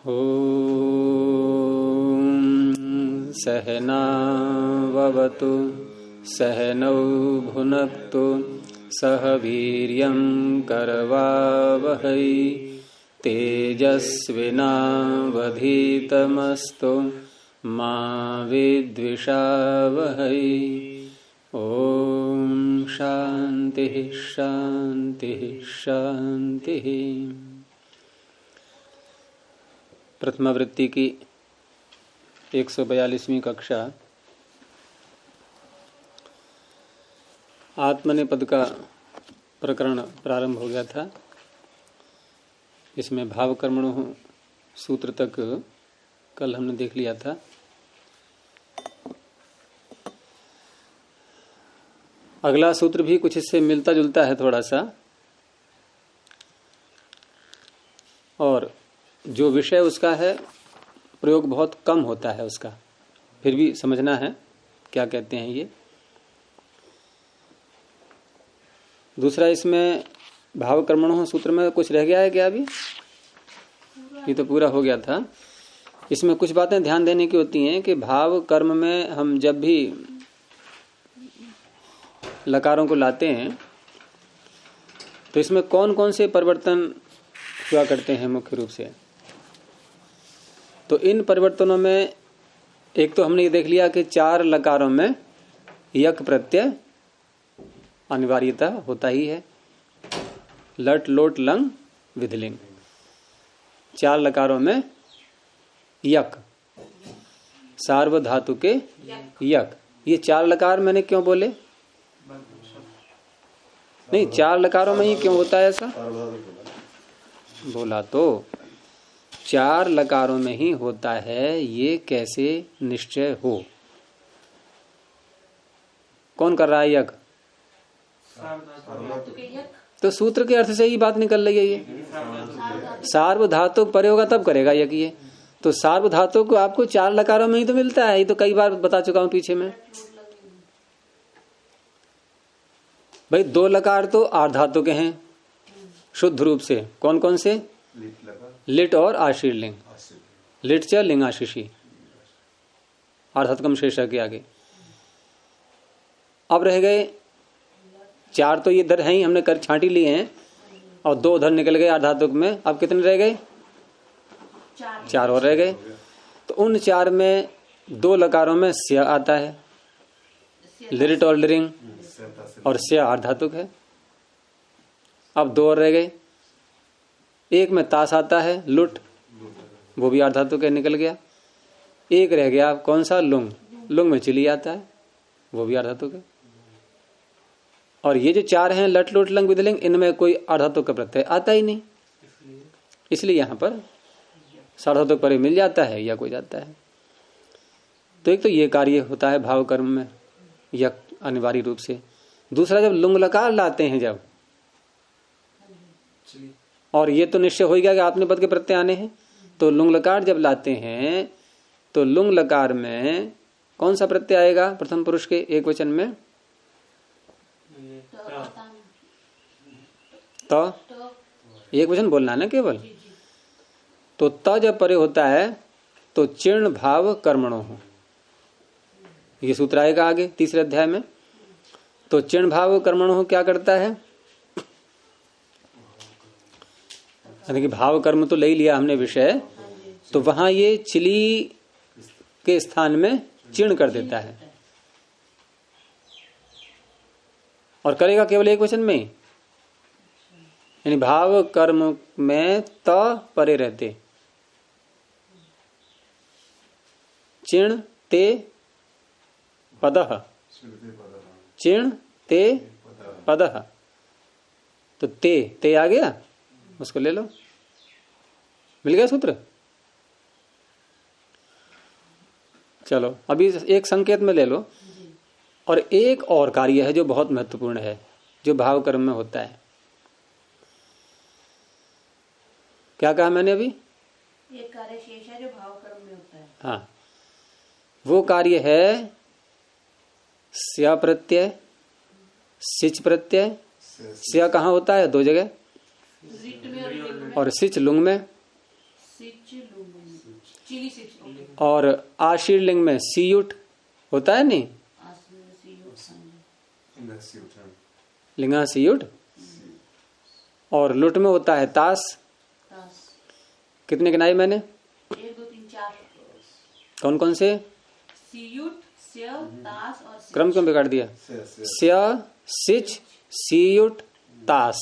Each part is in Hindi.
ॐ सहनाववतु सहनौ भुनक्तु सह वीर्यं करवावहै तेजस्विनावधीतमस्तु मा विद्विषावहै। ॐ शांति शांति शांति। प्रथमावृत्ति की 142वीं कक्षा आत्मनेपद का प्रकरण प्रारंभ हो गया था। इसमें भाव कर्मणों सूत्र तक कल हमने देख लिया था। अगला सूत्र भी कुछ इससे मिलता जुलता है थोड़ा सा, और जो विषय उसका है प्रयोग बहुत कम होता है उसका, फिर भी समझना है क्या कहते हैं ये। दूसरा, इसमें भाव कर्मणों सूत्र में कुछ रह गया है क्या? अभी ये तो पूरा हो गया था। इसमें कुछ बातें ध्यान देने की होती हैं कि भाव कर्म में हम जब भी लकारों को लाते हैं तो इसमें कौन कौन से परिवर्तन हुआ करते हैं मुख्य रूप से। तो इन परिवर्तनों में एक तो हमने ये देख लिया कि 4 लकारों में यक प्रत्यय अनिवार्यता होता ही है। लट लोट लंग विधिलिंग, 4 लकारों में यक, सार्वधातु के यक। ये 4 लकार मैंने क्यों बोले? नहीं, 4 लकारों में ही क्यों होता है ऐसा बोला? तो 4 लकारों में ही होता है, ये कैसे निश्चय हो? कौन कर रहा है यक? तो सूत्र के अर्थ से ही बात निकल रही है। ये सार्वधातु परे होगा तब करेगा यक। ये तो सार्वधातु को आपको 4 लकारों में ही तो मिलता है। ये तो कई बार बता चुका हूं पीछे में। भाई 2 लकार तो आर्धातु के हैं शुद्ध रूप से। कौन कौन से? लिट और आशीर्लिंग। लिट च लिंग आशीषी, आर्धातुकम शेषा के आगे। अब रह गए 4 तो ये इधर हैं ही, हमने कर छांटी लिए हैं, और 2 उधर निकल गए आर्धातुक में। अब कितने रह गए? 4 और रह गए। तो उन 4 में 2 लकारों में स्य आता है, लिरिट और लिरिंग, और स्य आर्धातुक है। अब 2 और रह गए। एक में तास आता है, लुट, वो भी आर्धातुक है, निकल गया। एक रह गया कौन सा? लुंग। लुंग में चिली आता है, वो भी आर्धातुक है। और ये जो 4 हैं लट लुट लंग विधिलिंग, इनमें कोई आर्धातुक का प्रत्यय आता ही नहीं, इसलिए यहां पर सार्वधातुक परे मिल जाता है या कोई जाता है। तो एक तो ये कार्य होता है भाव कर्म में यक अनिवार्य रूप से। दूसरा, जब लुंग लकार लाते हैं जब, और ये तो निश्चय हो गया कि आपने पद के प्रत्यय आने हैं, तो लुंग लकार जब लाते हैं तो लुंग लकार में कौन सा प्रत्यय आएगा? प्रथम पुरुष के एक वचन में तो एक वचन बोलना है ना केवल। तो त जब परे होता है तो चिर्ण भाव कर्मणो हो, ये सूत्र आएगा आगे 3रे अध्याय में। तो चिर्ण भाव कर्मणो क्या करता है? यानी कि भाव कर्म तो ले ही लिया हमने विषय, तो वहां ये चिली के स्थान में चिर्ण कर देता है, और करेगा केवल एक वचन में। यानी भाव कर्म में त परे रहते, चिण ते पदः, चिण ते पदः। तो ते आ गया, उसको ले लो, मिल गया सूत्र। चलो अभी एक संकेत में ले लो। और एक और कार्य है जो बहुत महत्वपूर्ण है, जो भाव कर्म में होता है। क्या कहा मैंने अभी? एक कार्य शेष है जो भाव कर्म में होता है। हाँ, वो कार्य है स्या प्रत्यय, सिच प्रत्यय। स्या कहाँ होता है? 2 जगह, और सिच लुंग में, चिली सिच, ओके। और आशीर लिंग में सीयुट होता है नहीं, लिंगा सीयुट। और लुट में होता है तास। कितने गिनाए मैंने? 1 2 3 4। कौन कौन से? सीयुट, स्य, तास और सिच। क्रम क्यों बिगाड़ दिया? स्या, सिच, सीयुट, तास।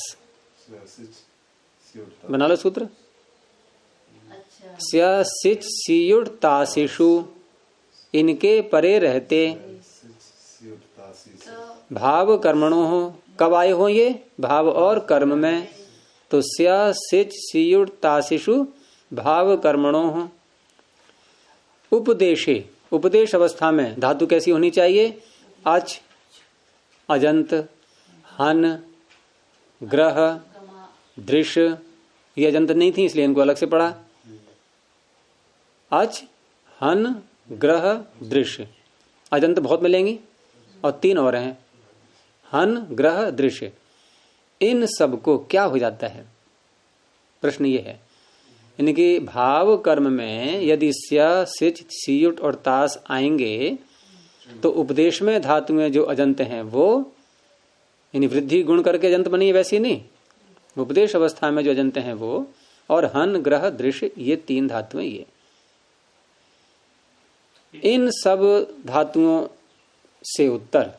बना लो सूत्र। अच्छा, स्या, सिच, सीयुट, तासेषु, इनके परे रहते तो भाव कर्मणो हो। कब आए हो ये? भाव और कर्म में। तो स्या, सिच, सीयुट, तासेषु भाव कर्मणो हो। उपदेशे, उपदेश अवस्था में धातु कैसी होनी चाहिए? अच, अजंत, हन, ग्रह, गमा, दृश्य। ये अजंत नहीं थी इसलिए इनको अलग से पढ़ा। अच, हन, ग्रह, दृश्य। अजंत बहुत मिलेंगी और 3 और हैं, हन, ग्रह, दृश्य। इन सब को क्या हो जाता है? प्रश्न ये है। इनकी भाव कर्म में यदि स्या, सिच, सीयुट और तास आएंगे तो उपदेश में धातुएं जो अजंत हैं वो यानी वृद्धि गुण करके अजंत बनी है, वैसी नहीं। उपदेश अवस्था में जो अजंत हैं वो, और हन, ग्रह, दृश्य, ये 3 धातुएं। ये इन सब धातुओं से उत्तर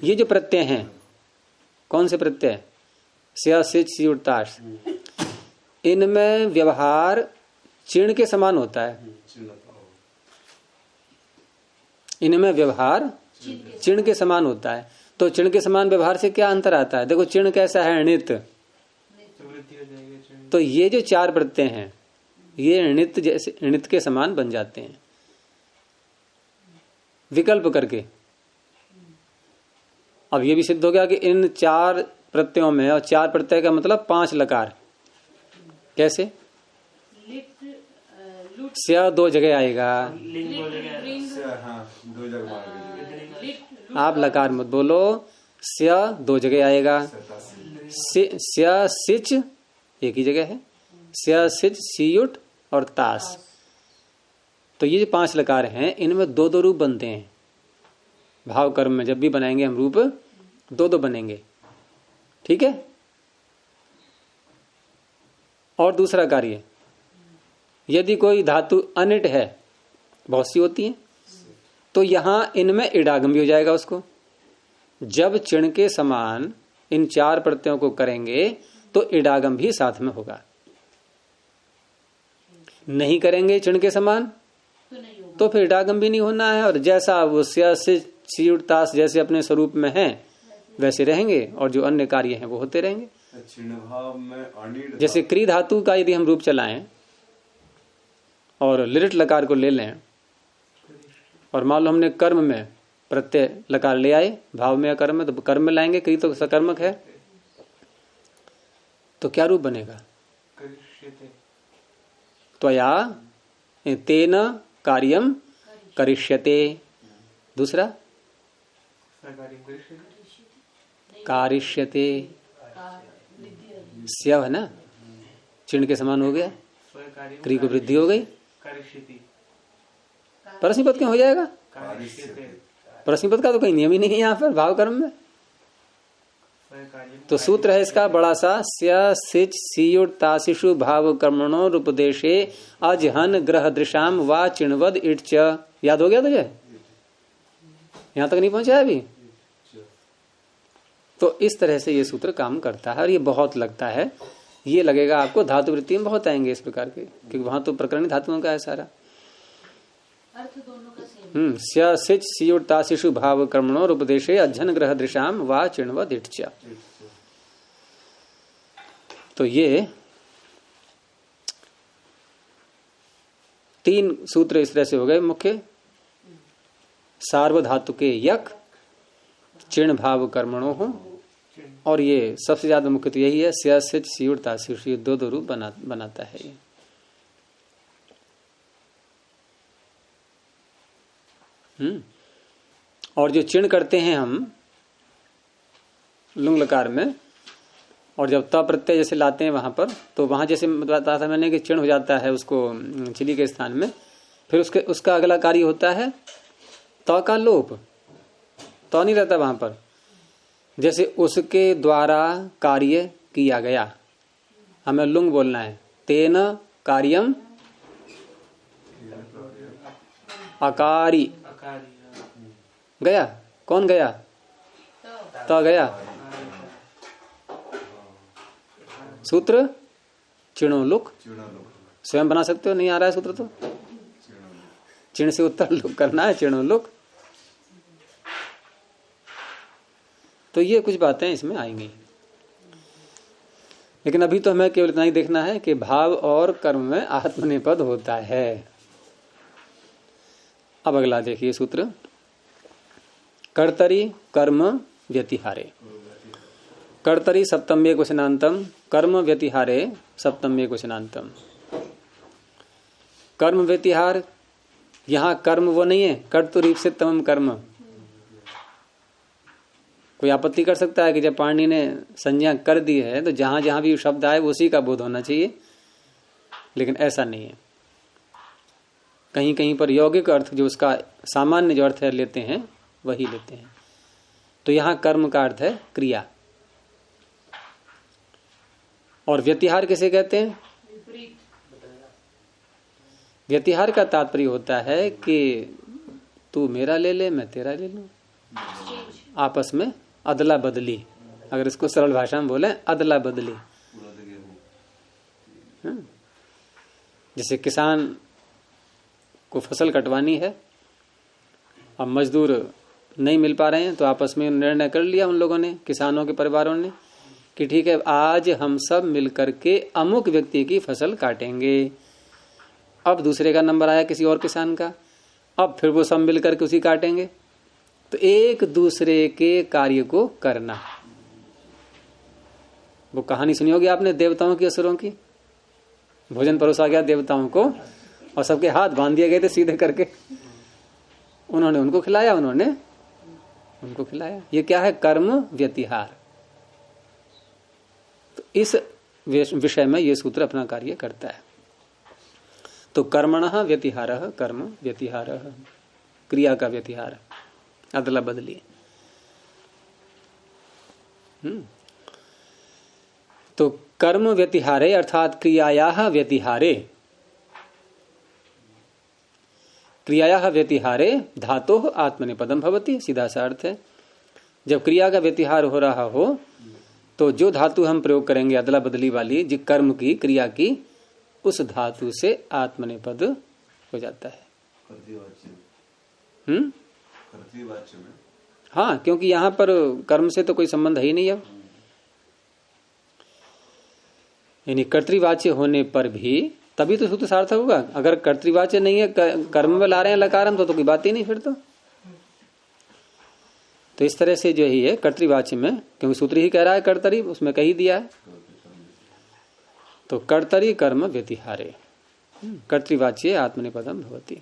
ये जो प्रत्यय हैं, कौन से प्रत्यय? स्या, सिच, सीयुट, तास। इनमें व्यवहार चिण के समान होता है। इनमें व्यवहार चिण के समान होता है। तो चिण के समान व्यवहार से क्या अंतर आता है? देखो चिण कैसा है? णित। तो ये जो 4 प्रत्यय हैं ये णित जैसे णित के समान बन जाते हैं विकल्प करके। अब ये भी सिद्ध हो गया कि इन 4 प्रत्ययों में, और 4 प्रत्यय का मतलब 5 लकार। कैसे? स्या 2 जगह आएगा। आप लकार मत बोलो। स्या 2 जगह आएगा। स्या, सिच एक ही जगह है। स्या, सिच, सीयुट और तास। तो ये जो 5 लकार हैं इनमें 2-2 रूप बनते हैं। भाव कर्म में जब भी बनाएंगे हम रूप 2-2 बनेंगे। ठीक है। और दूसरा कार्य, यदि कोई धातु अनिट है, बहुत सी होती है, तो यहां इनमें इडागम भी हो जाएगा उसको। जब चिण के समान इन 4 प्रत्ययों को करेंगे तो इडागम भी साथ में होगा। नहीं करेंगे चिण के समान तो फिर इडागम भी नहीं होना है। और जैसा वो स्या, सिच, सीयुट, तास जैसे अपने स्वरूप में हैं वैसे रहेंगे, और जो अन्य कार्य हैं वो होते रहेंगे। जैसे क्री धातु का यदि हम रूप चलाएं और लिरिट लकार को ले लें, और मान लो हमने कर्म में प्रत्यय लकार ले आए, भाव में या कर्म में, तो कर्म में लाएंगे, क्री तो सकर्मक है, तो क्या रूप बनेगा? त्वया तेन कार्यम करिष्यते। दूसरा कारिष्यते, स्या है ना, चिण के समान हो गया, क्री को वृद्धि हो गई। परस्मैपद क्यों हो जाएगा? परस्मैपद का तो कोई नियम ही नहीं है यहाँ पर भाव कर्म में। तो सूत्र है इसका बड़ा सा, स्या, सिच, सीयुट, तासिषु भाव कर्मणो रूपदेशे अज, हन, ग्रह, दृशाम वा चिणवद इट च। याद हो गया तुझे? यहां तक नहीं पहुंचा अभी? तो इस तरह से ये सूत्र काम करता है, और ये बहुत लगता है। ये लगेगा आपको धातु वृत्ति में बहुत आएंगे इस प्रकार के, क्योंकि वहां तो प्रकरण धातुओं का है सारा। अर्थ दोनों का सेम। स्या, सिच, सीयुट, तासिषु भाव कर्मणो रूपदेशे अज्जन, ग्रह, दृशाम वा चिणवद इट च। तो ये 3 सूत्र इस तरह से हो गए मुख्य। सार्वधातु के यक, चिण भाव कर्मणो हो, और ये सबसे ज्यादा मुख्य तो यही है, स्या, सिच, सीयुट, तासिषु, ये 2-2 रूप बनाता है ये। और जो चिण करते हैं हम लुंग लकार में, और जब त प्रत्यय जैसे लाते हैं वहां पर, तो वहां जैसे बताया था मैंने कि चिण हो जाता है उसको चिली के स्थान में, फिर उसका अगला कार्य होता है त का लोप। तो नहीं रहता वहां पर, जैसे उसके द्वारा कार्य किया गया, हमें लुंग बोलना है, तेन कार्यम अकारी गया। कौन गया? तो गया। सूत्र चिणो लुक, स्वयं बना सकते हो, नहीं आ रहा है सूत्र तो चिण से उत्तर लुक करना है, चिणो लुक। तो ये कुछ बातें इसमें आएंगी, लेकिन अभी तो हमें केवल इतना ही देखना है कि भाव और कर्म में आत्मनेपद होता है। अब अगला देखिए सूत्र, कर्तरी कर्म व्यतिहारे। कर्तरी सप्तम्ये क्वचनांतम, कर्म व्यतिहारे सप्तम्ये क्वचनांतम। कर्म व्यतिहार, यहां कर्म वो नहीं है कर्तुरीप से तमम कर्म। कोई आपत्ति कर सकता है कि जब पाणिनि ने संज्ञा कर दी है तो जहां जहां भी शब्द आए उसी का बोध होना चाहिए, लेकिन ऐसा नहीं है। कहीं कहीं पर यौगिक अर्थ जो उसका सामान्य जो अर्थ है लेते हैं वही लेते हैं। तो यहां कर्म का अर्थ है क्रिया। और व्यतिहार किसे कहते हैं? व्यतिहार का तात्पर्य होता है कि तू मेरा ले ले, मैं तेरा ले लूं, आपस में अदला बदली। अगर इसको सरल भाषा में बोले, अदला बदली। जैसे किसान को फसल कटवानी है, अब मजदूर नहीं मिल पा रहे हैं, तो आपस में निर्णय कर लिया उन लोगों ने, किसानों के परिवारों ने, कि ठीक है आज हम सब मिलकर के अमुक व्यक्ति की फसल काटेंगे। अब दूसरे का नंबर आया किसी और किसान का, अब फिर वो सब मिलकर के उसी काटेंगे। तो एक दूसरे के कार्य को करना। वो कहानी सुनी होगी आपने देवताओं की, असुरों की। भोजन परोसा गया देवताओं को और सबके हाथ बांध दिए गए थे सीधे करके, उन्होंने उनको खिलाया, उन्होंने उनको खिलाया। ये क्या है? कर्म व्यतिहार। तो इस विषय में ये सूत्र अपना कार्य करता है। तो कर्मणः व्यतिहारः, कर्म व्यतिहारः, क्रिया का व्यतिहार, अदला बदली। तो कर्म व्यतिहारे अर्थात क्रियायाः व्यतिहारे, क्रियायाः व्यतिहारे धातोः आत्मनेपदम भवति। सीधा सा अर्थ है, जब क्रिया का व्यतिहार हो रहा हो तो जो धातु हम प्रयोग करेंगे अदला बदली वाली, जो कर्म की, क्रिया की, उस धातु से आत्मनेपद हो जाता है। हाँ, क्योंकि यहां पर कर्म से तो कोई संबंध ही नहीं है। यानी कर्तृवाच्य होने पर भी तभी तो सूत्र सार्थक होगा। अगर कर्तृवाच्य नहीं है, कर्म में ला रहे हैं लकारम, तो कोई बात ही नहीं फिर तो इस तरह से जो ही है कर्तृवाच्य में, क्योंकि सूत्र ही कह रहा है कर्तरी, उसमें कही दिया है। तो कर्तरी कर्म व्यतिहारे, कर्तृवाच्य आत्मनेपदम भवति।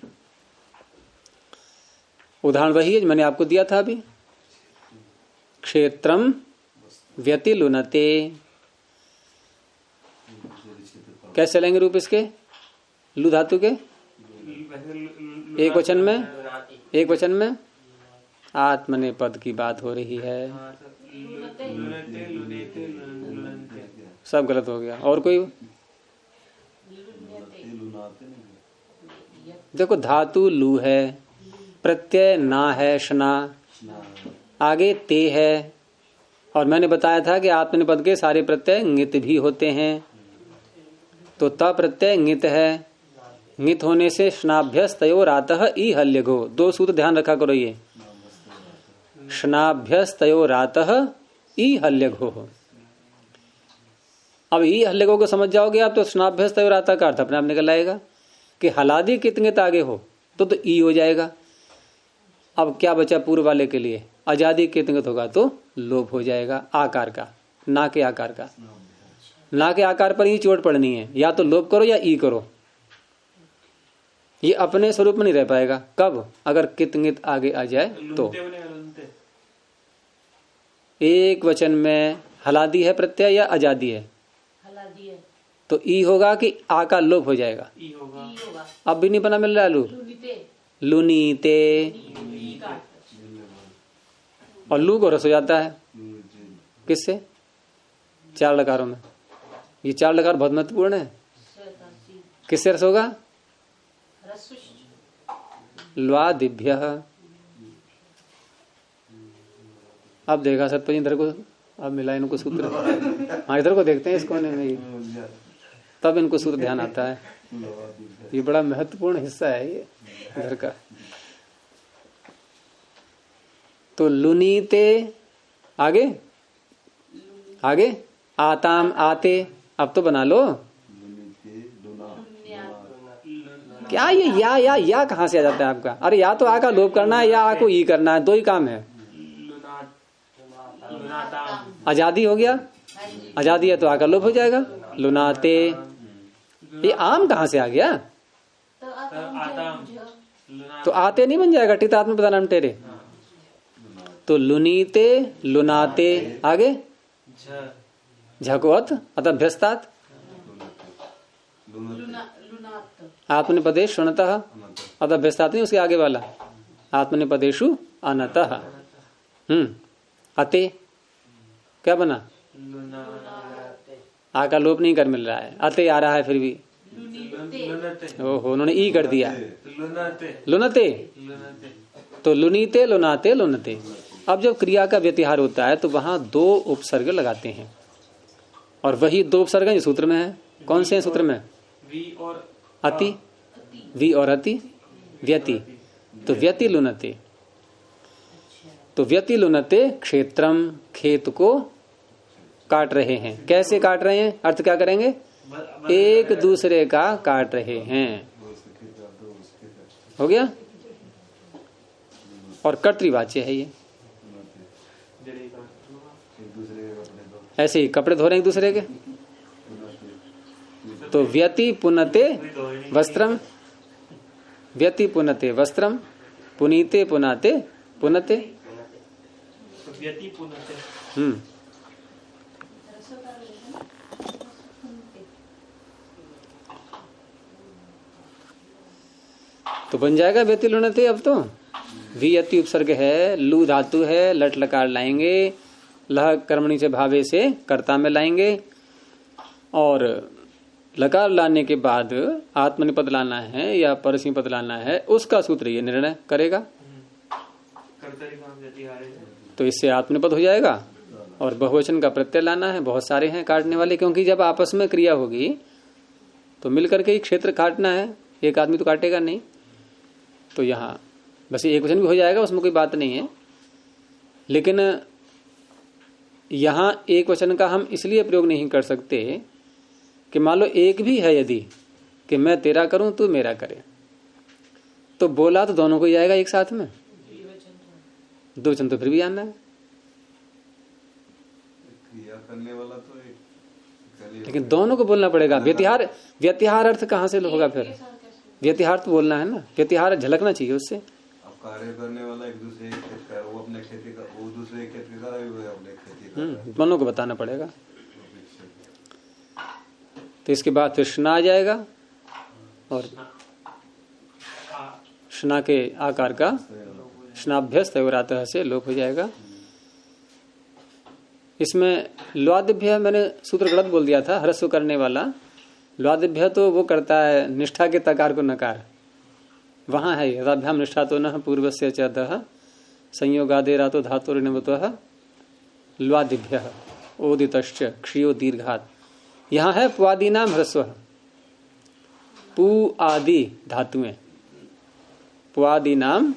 उदाहरण वही है मैंने आपको दिया था अभी, क्षेत्रम व्यतिलुनते। कैसे चलेंगे रूप इसके? लु धातु के एक वचन में आत्मनेपद की बात हो रही है। सब गलत हो गया। और कोई? देखो धातु लू है, प्रत्यय ना है, शना, आगे ते है, और मैंने बताया था कि आत्मनेपद के सारे प्रत्यय ङित भी होते हैं। तो त प्रत्यय ङित है, ङित होने से स्नाभ्यस्तयोरातः ई हल्यघो। दो सूत्र ध्यान रखा करो, ये स्नाभ्यस्तयोरातः ई हल्यघो। अब ई हल्यघो को समझ जाओगे आप तो स्नाभ्यस्तयोरातः का अर्थ अपने आप निकल आएगा कि हलादी कितंगित आगे हो तो ई हो जाएगा। अब क्या बचा पूर्व वाले के लिए? अजादी कितंगित होगा तो लोप हो जाएगा, आकार का, ना के आकार का। ना के आकार पर ही चोट पड़नी है, या तो लोप करो या ई करो। ये अपने स्वरूप में नहीं रह पाएगा। कब? अगर कितंगित आगे आ जाए तो। एक वचन में हलादी है प्रत्यय या आजादी है? हलादी है। तो ई होगा कि आ का लोप हो जाएगा? ई होगा। अब भी नहीं बना मिल रहा लू। लुनीते और लू को रस हो जाता है किससे? 4 लकारों में। ये 4 लकार बहुत महत्वपूर्ण है। किससे रस होगा? ल्वादिभ्य। अब देखा सत्य इधर को, अब मिला इनको सूत्र। हाँ इधर को देखते हैं इस कोने में, तब इनको सूत्र ध्यान आता है। ये बड़ा महत्वपूर्ण हिस्सा है ये इधर का। तो लुनीते आगे आगे आताम आते। अब तो बना लो। क्या ये या कहाँ से आ जाता है आपका? अरे या तो आ का लोप करना है या आ को ई करना है, 2 ही काम है। आजादी हो गया, आजादी है तो आ का लोप हो जाएगा। लुनाते, ये आम कहाँ से आ गया? तो आते नहीं बन जाएगा टितात्म प्रधान टेरे। तो लुनीते लुनाते आगे झकोत अतः भ्यस्तात आत्मनिपदेश सुनतः अतः भ्यस्तात नहीं, उसके आगे वाला आत्मनिपदेशु अनतः। अते क्या बना? आ का लोप नहीं कर मिल रहा है, अते आ रहा है फिर भी। ओहो उन्होंने ई कर दिया। लुनते तो लुनीते लुनाते लुनते। अब जब क्रिया का व्यतिहार होता है तो वहां 2 उपसर्ग लगाते हैं, और वही 2 उपसर्ग हैं सूत्र में है। कौन से हैं सूत्र में? वी और अति, वी और अति, व्यति। तो व्यति लुनते, तो व्यति लुनते क्षेत्रम, खेत को काट रहे हैं। कैसे काट रहे हैं? अर्थ क्या करेंगे? एक दूसरे का काट रहे हैं। हो गया? और कर्तृवाच्य है ये। ऐसे ही कपड़े धो रहे हैं एक दूसरे के। तो व्यति पुनते वस्त्रम, व्यति पुनते वस्त्रम, पुनीते पुनाते पुनते। तो बन जाएगा व्यति लुनते। अब तो वी अति उपसर्ग है, लू धातु है, लट लकार लाएंगे, लह कर्मणि से भावे से कर्ता में लाएंगे, और लकार लाने के बाद आत्मनिपद लाना है या परस्मी पद लाना है, उसका सूत्र ये निर्णय करेगा। तो इससे आत्मनिपद हो जाएगा। और बहुवचन का प्रत्यय लाना है, बहुत सारे हैं काटने वाले, क्योंकि जब आपस में क्रिया होगी तो मिलकर के ही क्षेत्र काटना है, एक आदमी तो काटेगा नहीं। तो यहाँ बस एक वचन भी हो जाएगा, उसमें कोई बात नहीं है। लेकिन यहाँ एक वचन का हम इसलिए प्रयोग नहीं कर सकते कि मान लो एक भी है यदि कि मैं तेरा करूं तू मेरा करे, तो बोला तो दोनों को ही आएगा एक साथ में। 2 वचन तो फिर भी आना है। करने वाला तो एक, लेकिन दोनों को बोलना पड़ेगा। व्यतिहार, व्यतिहार अर्थ कहाँ से होगा फिर? व्यतिहार तो बोलना है ना, व्यतिहार झलकना चाहिए उससे। अब कार्य करने वाला एक दूसरे का, वो अपने खेती का, वो दूसरे खेती का, वो अपने खेती का, दोनों को बताना पड़ेगा। तो इसके बाद फिर शना आ जाएगा, और शना के आकार का शनाभ्यस्त तयोरातः से लोप हो जाएगा। इसमें ल्वादिभ्य मैंने सूत्र गलत बोल दिया था, ह्रस्व करने वाला। ल्वादिभ्य तो वो करता है निष्ठा के तकार को नकार, वहां है यदाभ्याम निष्ठा तो न पूर्वस्य च दः संयोगादेरातो धातुर्निमित्तः ल्वादिभ्य ओदितश्च क्षियो दीर्घात्। यहाँ है पुआदीनाम ह्रस्व, पु आदि धातुएं, पुआदीनाम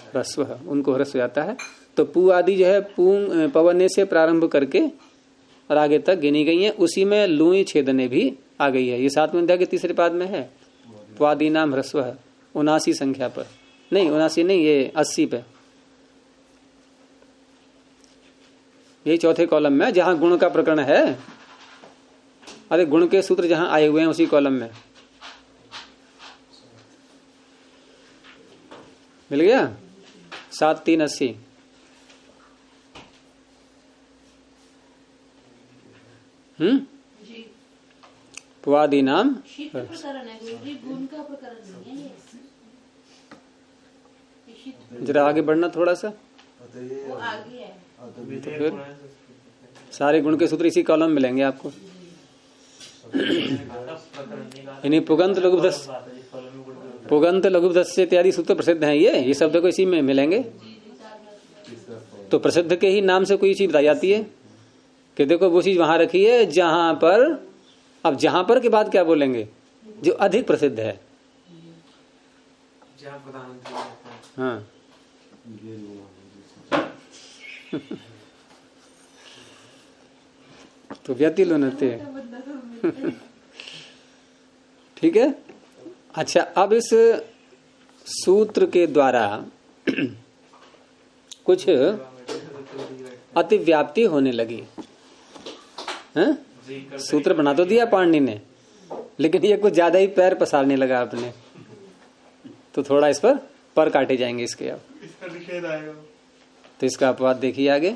ह्रस्व, उनको ह्रस्व जाता है। तो पु आदि जो है पूंग पवने से प्रारंभ करके और आगे तक गिनी गई है, उसी में लुई छेदने भी आ गई है। ये 7वें अध्याय के 3रे पाद में है। पुआदीनाम ह्रस्व 79 संख्या पर, नहीं 79 नहीं, ये 80 पे, यही 4थे कॉलम में जहां गुण का प्रकरण है। अरे गुण के सूत्र जहां आए हुए हैं उसी कॉलम में मिल गया। 7 3 80। जी पुआदि नाम शीत प्रकरण है गुरुजी, गुण का प्रकरण नहीं है ये शीत जरा आगे बढ़ना थोड़ा सा। तो ये वो आगे है। तो फिर सारे गुण के सूत्र इसी कॉलम में मिलेंगे आपको। यानी पुगंत लघुदस्य इत्यादि सूत्र प्रसिद्ध हैं। ये शब्द को इसी में मिलेंगे। तो प्रसिद्ध के ही नाम से कोई चीज बताई जाती है कि देखो वो चीज वहां रखी है जहां पर, अब जहां पर के बाद क्या बोलेंगे, जो अधिक प्रसिद्ध है। हाँ तो व्यक्ति लोनते ठीक है। अच्छा, अब इस सूत्र के द्वारा कुछ अतिव्याप्ति होने लगी है? सूत्र बना तो दिया पाणिनि ने, लेकिन ये कुछ ज्यादा ही पैर पसारने लगा अपने, तो थोड़ा इस पर काटे जाएंगे इसके। अब इसका निषेध आएगा। तो इसका अपवाद देखिए आगे,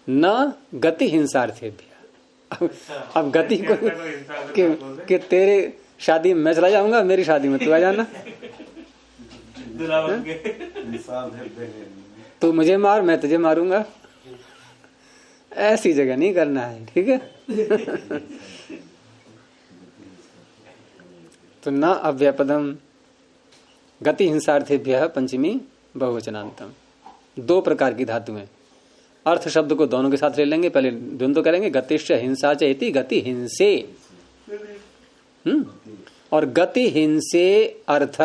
न गति हिंसार्थेभ्यः। अब गति को कि तेरे शादी में मैं चला जाऊंगा, मेरी शादी में तू आ जाना, तू मुझे मार मैं तुझे मारूंगा, ऐसी जगह नहीं करना है। ठीक है तो न अव्यापदम गति हिंसार्थेभ्यः पंचमी बहुवचनांतम। दो प्रकार की धातु हैं। अर्थ शब्द को दोनों के साथ ले लेंगे, पहले द्वंद्व करेंगे, गतिश्च हिंसा च इति गति हिंसे। और गति हिंसे अर्थ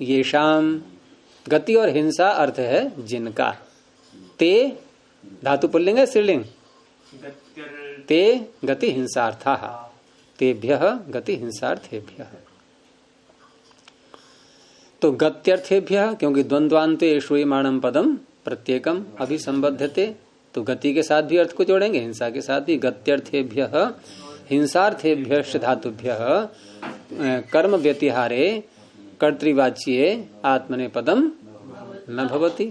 येषाम, गति और हिंसा अर्थ है जिनका। ते धातु पुल्लिंग है स्त्रीलिंग, ते गति हिंसार्थाः, तेभ्यः गति हिंसार्थेभ्यः। तो गत्यर्थेभ्यः, क्योंकि द्वंद्वान्ते श्रूयमाणं पदम प्रत्येकम अभिसंबध्यते, तो गति के साथ भी अर्थ को जोड़ेंगे, हिंसा के साथ भी। गत्यर्थेभ्यः हिंसार्थेभ्यश्च धातुभ्यः कर्म व्यतिहारे कर्तृवाच्ये आत्मने पदम न भवति।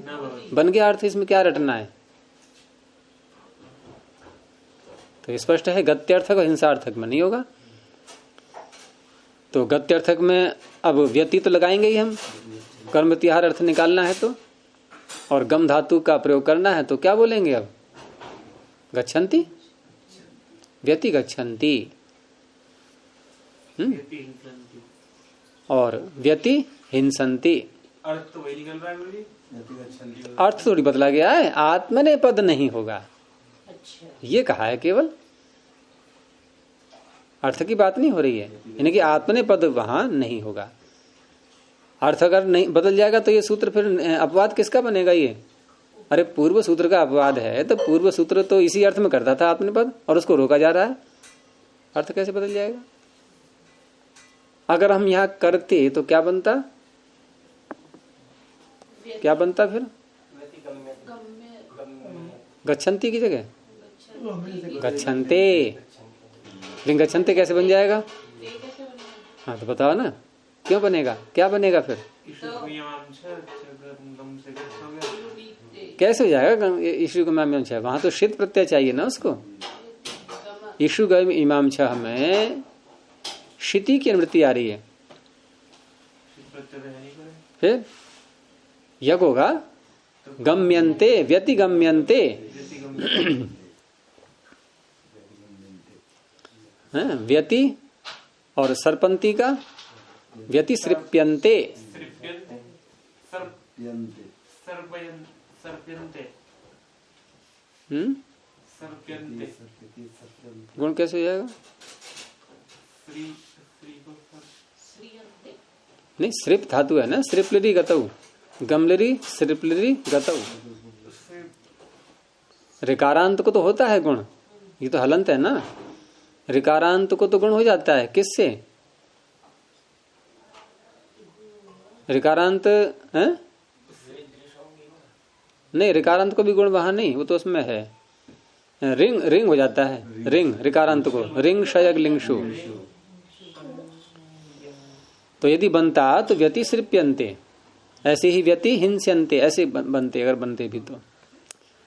बन गया अर्थ। इसमें क्या रटना है? तो स्पष्ट है गत्यर्थक और हिंसार्थक में नहीं होगा। तो गत्यर्थक में अब व्यति तो लगाएंगे ही हम, कर्म व्यतिहार अर्थ निकालना है तो, और गम धातु का प्रयोग करना है तो क्या बोलेंगे अब? गच्छन्ति, व्यति गच्छन्ति। और व्यति हिंसन्ति। अर्थ तो वही निकल रहा है। अर्थ थोड़ी बदला गया है, आत्मने पद नहीं होगा। अच्छा, ये कहा है केवल, अर्थ की बात नहीं हो रही है। यानी कि आत्मने पद वहां नहीं होगा। अर्थ अगर नहीं बदल जाएगा तो ये सूत्र फिर अपवाद किसका बनेगा? ये अरे पूर्व सूत्र का अपवाद है, तो पूर्व सूत्र तो इसी अर्थ में करता था आत्मने पद, और उसको रोका जा रहा है। अर्थ कैसे बदल जाएगा? अगर हम यहाँ करते तो क्या बनता? क्या बनता फिर? गच्छन्ति की जगह गच्छन्ते। लेकिन गच्छन्ते कैसे बन जाएगा? हाँ तो बताओ ना, क्यों बनेगा? क्या बनेगा फिर? कैसे हो जाएगा? ईशु का इमाम छह, वहां तो शीत प्रत्यय चाहिए ना उसको। ईशु का इमाम छह में शिति की अनुवृत्ति आ रही है, फिर यज्ञ होगा गम्यन्ते, व्यति गम्यन्ते। व्यति और सरपंती का व्यति सृप्यन्ते। गुण कैसे हो जाएगा? नहीं, सृप धातु है ना, सृपलिरी गतौ, गमलिरी सृपलिरी गतौ। ऋकारांत को तो होता है गुण, ये तो हलंत है ना। ऋकारांत को तो गुण हो जाता है, किससे? ऋकारांत है? नहीं, ऋकारांत को भी गुण वहां नहीं, वो तो उसमें है। रिंग रिंग हो जाता है, रिंग ऋकारांत को, रिंग शयग लिंगशु। तो यदि बनता तो व्यति सृप्यन्ते, ऐसे ही व्यति हिंस्यन्ते, ऐसे बनते अगर बनते भी तो।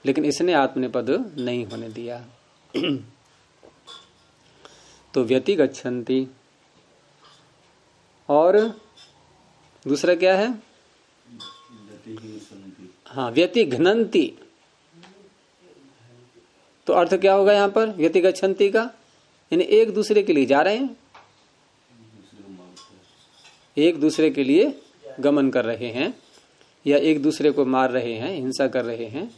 लेकिन इसने आत्मनेपद नहीं होने दिया। तो व्यतिगच्छन्ति। और दूसरा क्या है? हाँ, व्यतिघ्नन्ति। तो अर्थ क्या होगा यहाँ पर व्यतिगच्छन्ति का? यानी एक दूसरे के लिए जा रहे हैं, एक दूसरे के लिए गमन कर रहे हैं, या एक दूसरे को मार रहे हैं, हिंसा कर रहे हैं।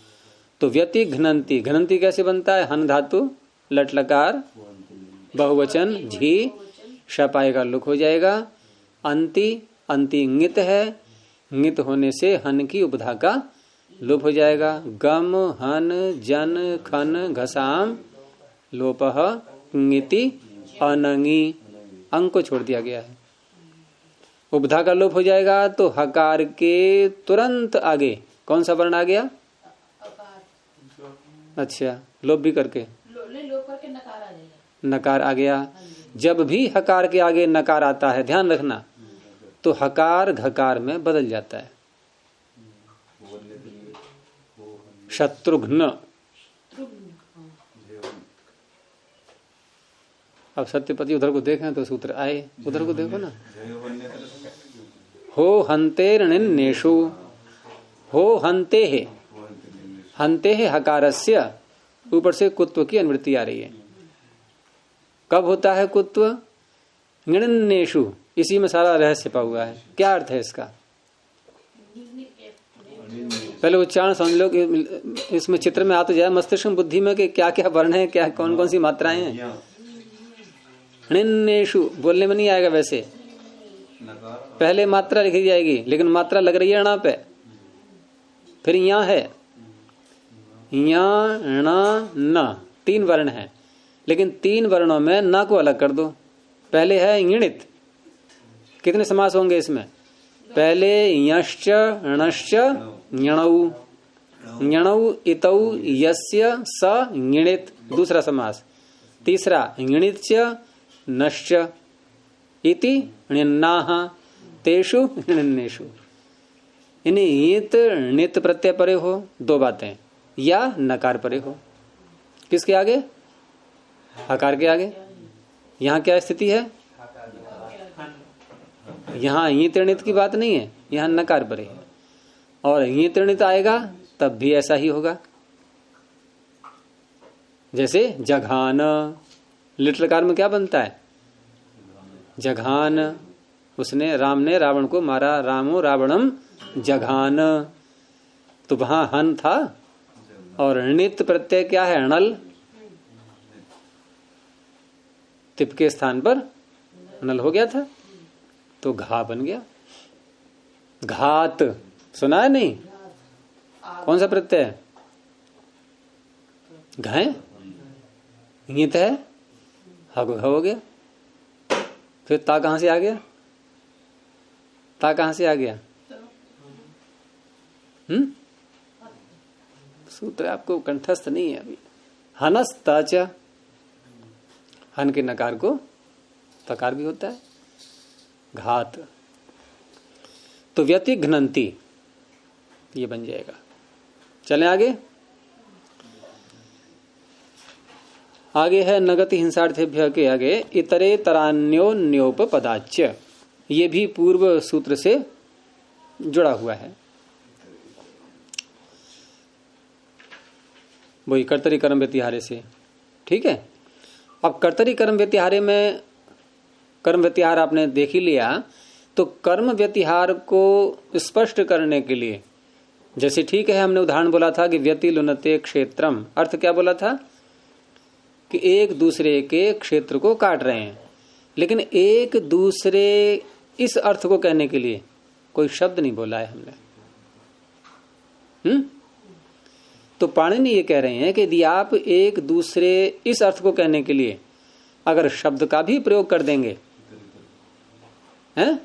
तो व्यतिघ्नन्ति, घ्नन्ति कैसे बनता है? हन धातु, लट लकार, बहुवचन, झी, शप आएगा, लुक हो जाएगा। अंति, अंति ङित है, ङित होने से हन की उपधा का लोप हो जाएगा। गम, हन, जन, खन, घसाम, लोपह, ङिति, अनंगी, अंग को छोड़ दिया गया है। उपधा का लोप हो जाएगा तो हकार के तुरंत आगे कौन सा वर्ण आ गया? अच्छा, लोप भी करके लोप करके नकार आ जाएगा, नकार आ गया। जब भी हकार के आगे नकार आता है, ध्यान रखना, तो हकार घकार में बदल जाता है। शत्रुघ्न। अब सत्यपति उधर को देखें तो सूत्र आए, उधर को देखो ना। हो हंते ऋणिन्नेषु, हो हंते है, हंते है हकारस्य, ऊपर से कुत्व की अनुवृत्ति आ रही है। कब होता है कुत्व? ऋणिन्नेषु, इसी में सारा रहस्य पा हुआ है। क्या अर्थ है इसका? पहले उच्चारण समझ लो, इसमें चित्र में आ तो जाए मस्तिष्क बुद्धि में कि क्या क्या वर्ण है, क्या कौन कौन सी मात्राएं हैं। ऋणिन्नेषु बोलने में नहीं आएगा, वैसे पहले मात्रा लिखी जाएगी, लेकिन मात्रा लग रही है णा पे, फिर यहाँ है, यहाँ ण न, तीन वर्ण है, लेकिन तीन वर्णों में न को अलग कर दो। पहले है ङित, कितने समास होंगे इसमें? पहले यश्च णश्च ञणौ, ञणौ इतौ यस्य स ङित, दूसरा समास। तीसरा ङिच्च नश्च इति णिन्नाः तेषु णिन्नेषु। यानी ईत णित प्रत्यय परे हो, दो बातें, या नकार परे हो। किसके आगे? हकार के आगे। यहाँ क्या स्थिति है? यहाँ ईत णित की बात नहीं है, यहाँ नकार परे है। और ईत णित आएगा तब भी ऐसा ही होगा। जैसे जघान, लिट लकार में क्या बनता है? जघान। उसने, राम ने रावण को मारा, रामो रावणम जघान। तो वहां हन था और णित प्रत्यय क्या है? अणल। तिप के स्थान पर अनल हो गया था, तो घा बन गया। घात सुना है नहीं? कौन सा प्रत्यय है? घाय, ङित है, हा को घा हो गया। फिर ता कहां से आ गया? ता कहां से आ गया? सूत्र आपको कंठस्थ नहीं है अभी। हनस ताच, हन के नकार को तकार भी होता है। घात, तो व्यतिघ्नन्ति ये बन जाएगा। चलें आगे। आगे है नगति हिंसार्थेभ्य के आगे इतरे तरान्योन्योपपदाच्य, ये भी पूर्व सूत्र से जुड़ा हुआ है। वही कर्तरी कर्म व्यतिहारे से, ठीक है। अब कर्तरी कर्म व्यतिहारे में कर्म व्यतिहार आपने देख ही लिया, तो कर्म व्यतिहार को स्पष्ट करने के लिए, जैसे ठीक है हमने उदाहरण बोला था कि व्यतिलुनते क्षेत्रम, अर्थ क्या बोला था कि एक दूसरे के क्षेत्र को काट रहे हैं, लेकिन एक दूसरे इस अर्थ को कहने के लिए कोई शब्द नहीं बोला है हमने। तो पाणिनि ये कह रहे हैं कि यदि आप एक दूसरे इस अर्थ को कहने के लिए अगर शब्द का भी प्रयोग कर देंगे हैं,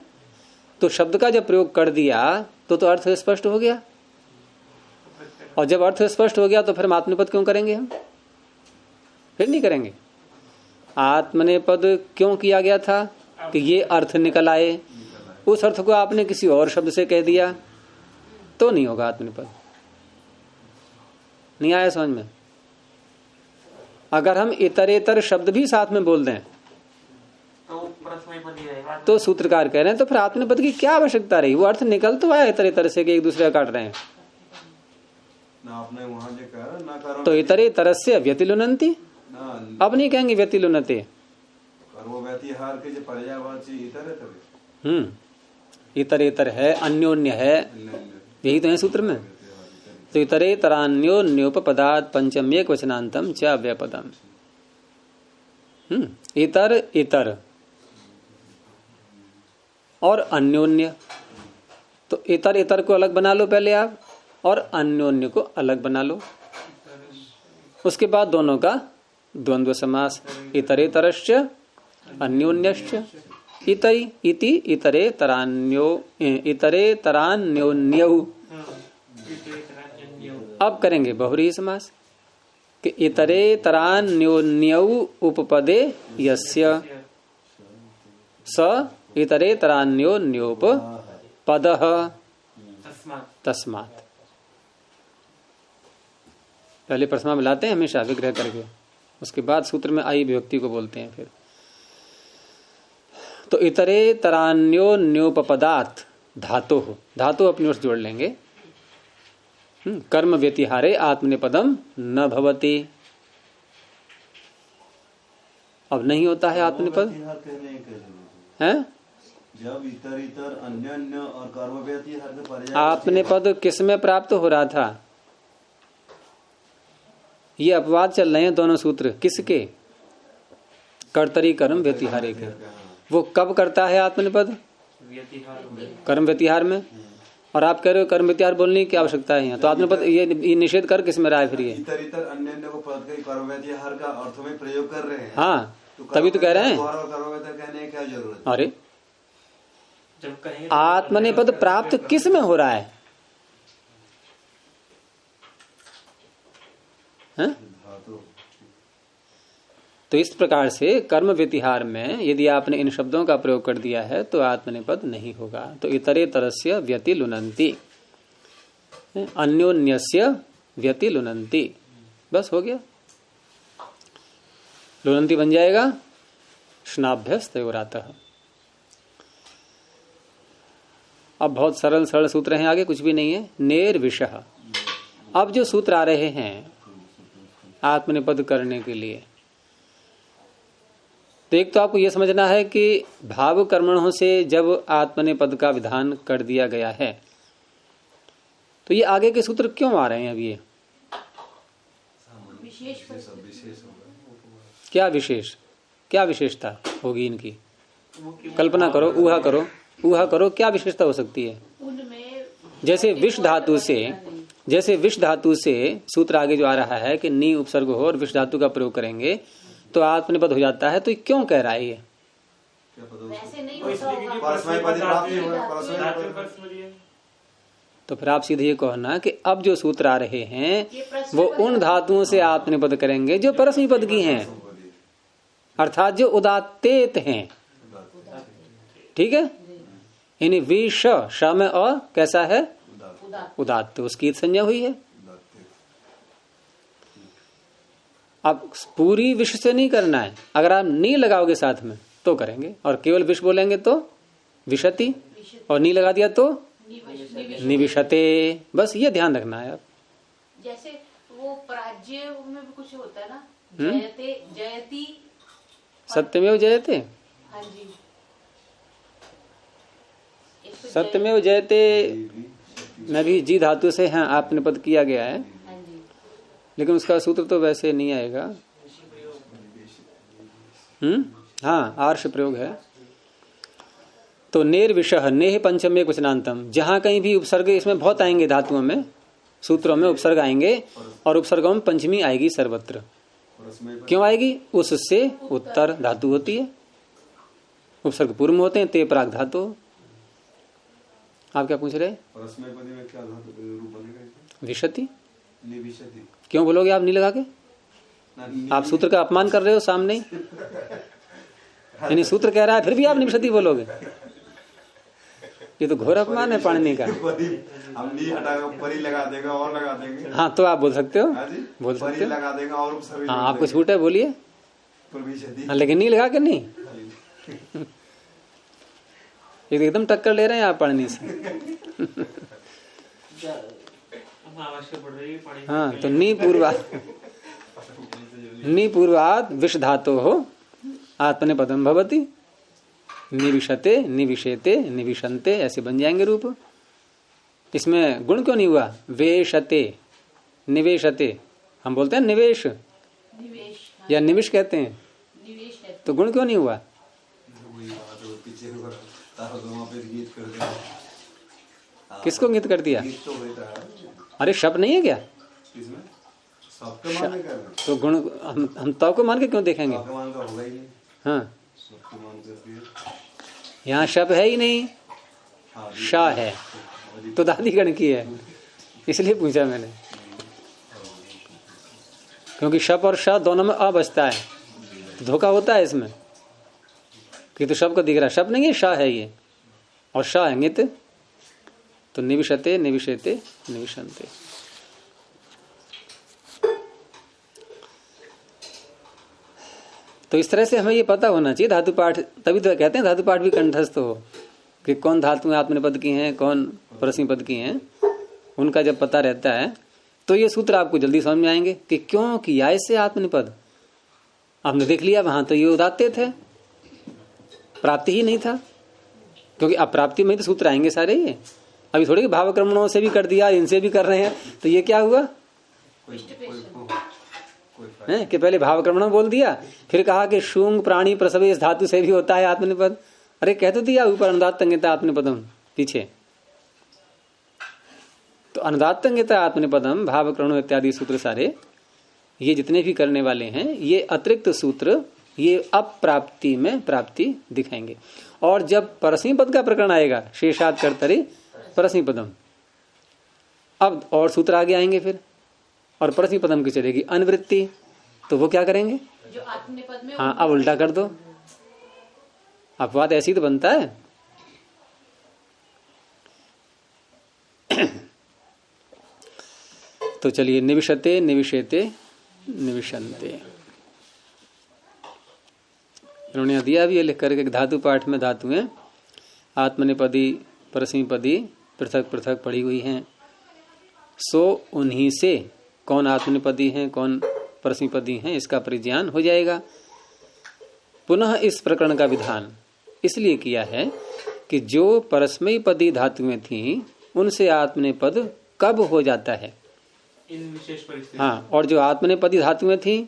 तो शब्द का जब प्रयोग कर दिया तो अर्थ स्पष्ट हो गया। और जब अर्थ स्पष्ट हो गया तो फिर हम आत्मनेपद क्यों करेंगे? हम फिर नहीं करेंगे। आत्मनेपद क्यों किया गया था कि ये अर्थ निकल आए, उस अर्थ को आपने किसी और शब्द से कह दिया तो नहीं होगा आत्मनेपद। नहीं आया समझ में? अगर हम इतरेतर शब्द भी साथ में बोल दें परस्मय पद ही रहेगा। तो सूत्रकार कह रहे हैं तो फिर आत्मनेपद की क्या आवश्यकता रही? वो अर्थ निकल तो आया इतरे तरह से कि एक दूसरे का काट रहे हैं। ना आपने वहां जो कहा ना करो तो इतरे तरस्य व्यतिलुनंती, ना अब नहीं कहेंगे व्यतिलुनते। कर्म व्यतिहार के जो पर्यायवाची इतर है तभी इतर इतर है, अन्योन्य है, यही तो है सूत्र में। तो इतरे तरान्योन्योपपदात् पंचम्यक वचनांतम च अव्यपदम। इतर इतर और अन्योन्य, तो इतर इतर को अलग बना लो पहले आप, और अन्योन्य को अलग बना लो। उसके बाद दोनों का द्वंद्व समास, इतरेतरश्च अन्योन्यश्च इतरी इति इतरे तरान्योन्यौ। अब करेंगे बहुरी समास कि इतरे तरान्योन्यौ उपपदे यस्य स इतरे तरान्योन्योप पदः तस्मात्। पहले प्रथमा मिलाते हैं हमेशा विग्रह करके, उसके बाद सूत्र में आई विभक्ति को बोलते हैं। फिर तो इतरे तरान्योन्योपपदात् धातु हो, धातु अपनी ओर से जोड़ लेंगे। कर्म व्यतिहारे आत्मनेपदम न भवति, अब नहीं होता है आत्मनेपद है। जब इतर इतर अन्य अन्य और कर्म व्यतिहार के पर्याय आत्मनेपद किस में प्राप्त हो रहा था? ये अपवाद चल रहे हैं दोनों सूत्र किसके? कर्तरी कर्म व्यतिहारे के। वो कब करता है आत्मनेपद? कर्म व्यतिहार में। और आप कह रहे हो कर्म व्यतिहार बोलने की क्या आवश्यकता है यहाँ? तो आत्मनेपद ये निषेध कर किस में रहा है फिर? ये इतर इतर अन्य अन्य को पद के कर्म व्यतिहार का अर्थ में प्रयोग कर रहे हैं। हाँ, तभी तो कह रहे हैं। कर्म व्यतिहार कहने की क्या जरूरत? अरे जब कहेंगे आत्मनेपद प्राप्त किस में हो रहा है? हैं? तो इस प्रकार से कर्म व्यतिहार में यदि आपने इन शब्दों का प्रयोग कर दिया है तो आत्मनेपद नहीं होगा। तो इतरे तरस्य व्यतिलुनन्ति, अन्योन्यस्य व्यतिलुनन्ति, बस हो गया। लुनन्ति बन जाएगा स्नाभ्यस्तयोरातः। अब बहुत सरल सरल सूत्र हैं, आगे कुछ भी नहीं है। नेर विषः। अब जो सूत्र आ रहे हैं आत्मनेपद करने के लिए, तो एक तो आपको यह समझना है कि भाव कर्मणों से जब आत्मनेपद का विधान कर दिया गया है तो ये आगे के सूत्र क्यों आ रहे हैं? अब ये क्या विशेष, क्या विशेषता होगी इनकी? कल्पना करो, ऊहा करो, ऊहा करो, क्या विशेषता हो सकती है? उनमें जैसे विष धातु से, जैसे विष धातु से सूत्र आगे जो आ रहा है कि नी उपसर्ग हो और विष धातु का प्रयोग करेंगे तो आत्मनेपद हो जाता है, तो क्यों कह रहा है ये? वैसे नहीं वो इसलिए होता क्योंकि होगा। परस्मय पद प्राप्त ही हुआ, परस्मय धातु पद। परस्मय है। तो फिर आप सीधे ये कहना कि अब जो सूत्र आ रहे हैं ये प्रश्न वो पर उन धातुओं से आत्मनेपद करेंगे जो परस्मय पद की हैं, अर्थात जो उदात्तेत हैं। ठीक है, यानी विष श में अ कैसा है? उदात्त, उसकी संज्ञा हुई है। अब पूरी विष से नहीं करना है, अगर आप नी लगाओगे साथ में तो करेंगे, और केवल विष बोलेंगे तो विशति, और नी लगा दिया तो निविशते। बस ये ध्यान रखना है आप। जैसे वो पराजय में भी कुछ होता है ना, जयते जयती। सत्यमेव जयते, हाँ जी, एक तो सत्यमेव जयते में भी जी धातु से हाँ आत्मनेपद किया गया है, हाँ जी, लेकिन उसका सूत्र तो वैसे नहीं आएगा। हाँ, आर्ष प्रयोग है। तो नेर विषह नेह पंचमे वचनांतम, जहां कहीं भी उपसर्ग, इसमें बहुत आएंगे धातुओं में, सूत्रों में उपसर्ग आएंगे, और उपसर्गों में पंचमी आएगी सर्वत्र। क्यों आएगी? उससे उत्तर धातु होती है, उपसर्ग पूर्व में होते हैं, ते प्राग धातु। आप क्या पूछ रहे? परस्मय पद में क्या धातु रूप बनेगा? विशति। निविशति। क्यों बोलोगे आप नहीं लगा के? आप सूत्र का अपमान कर रहे हो सामने ही। यानी सूत्र कह रहा है फिर भी आप निविशति बोलोगे, ये तो घोर अपमान है पाणिनि का। हम नी हटाएगा, परी लगा देगा और लगा देंगे। हाँ, तो आप बोल सकते हो, हाँ जी, बोल सकते हो। लगा देगा और उपसर्ग हाँ, आपको छूट है, बोलिए। प्रविशति। हाँ, लेकिन नहीं लगा के नहीं। एकदम टक्कर ले रहे हैं आप पढ़ने से। आवश्यक पड़ रही है पानी। हाँ, तो नी पूर्वात विष धातो हो आत्मनेपदम भवति, निविशते निविशेते निविशन्ते, ऐसे बन जाएंगे रूप। इसमें गुण क्यों नहीं हुआ? वेशते निवेशते, हम बोलते हैं निवेश निवेश, हाँ, या निविश कहते हैं, निवेश है। तो गुण क्यों नहीं हुआ? वही बात है, पीछे को तारो तो वहाँ पे गीत कर दिया। किसको गीत कर दिया? गीत तो होता है अरे शब्द नहीं है क्या? इसमें सबके मान कर रहे तो गुण हम तो को मान के क्यों देखेंगे? सबके मान का होगा ही नहीं, हाँ, सबके मान करती है। यहाँ शब्द है ही नहीं, हाँ, शाह है, तो दादी गण की है, इसलिए पूछा मैंने। क्योंकि शप और श दोनों में अ बचता है, तो धोखा होता है इसमें कि तो शब्द को दिख रहा, शब्द नहीं है, शाह है ये, और शाह है नित, तो निविशते निविशेते निविशन्ते। तो इस तरह से हमें ये पता होना चाहिए धातु पाठ, तभी तो कहते हैं धातु पाठ भी कंठस्थ हो कि कौन धातुएं आत्मनेपद की हैं, कौन परस्मैपद की हैं। उनका जब पता रहता है तो ये सूत्र आपको जल्दी समझ में आएंगे कि क्यों किया इससे आत्मनेपद। आपने देख लिया वहां तो ये उदात्ते थे, प्राप्ति ही नहीं था, क्योंकि अप्राप्ति में तो सूत्र आएंगे सारे। ये अभी थोड़ी भावक्रमणों से भी कर दिया, इनसे भी कर रहे हैं, तो ये क्या हुआ है कि पहले भावक्रमणों बोल दिया, फिर कहा कि शूंग प्राणी प्रसवे इस धातु से भी होता है आत्मनेपद। अरे कह तो दिया ऊपर अनुदात तंगिता आत्मनेपदम पीछे, तो अनुदात तंगिता आत्मनेपदम भावक्रमणों इत्यादि सूत्र सारे ये जितने भी करने वाले हैं, ये अतिरिक्त सूत्र ये अप्राप्ति में प्राप्ति दिखाएंगे। और जब परस्मैपद का प्रकरण आएगा, शेषाद कर्तरि परस्मैपदम, अब और सूत्र आगे आएंगे फिर, और परस्मैपदम की चलेगी अनवृत्ति, तो वो क्या करेंगे? जो आत्मनेपद में, हाँ, अब उल्टा कर दो, अपवाद ऐसी तो बनता है। तो चलिए, निविशते निविशेते निविशन्ते, इन्होंने दिया भी ये लिख करके धातु पाठ में धातुएं आत्मनेपदी परस्मैपदी पृथक पृथक पड़ी हुई हैं, सो उन्हीं से कौन आत्मनेपदी हैं कौन परस्मैपदी हैं इसका परिज्ञान हो जाएगा। पुनः इस प्रकरण का विधान इसलिए किया है कि जो परस्मैपदी धातुएं थीं उनसे आत्मनेपद कब हो जाता है, इन विशेष परिस्थिति। हाँ, और जो आत्मनेपदी धातुएं थीं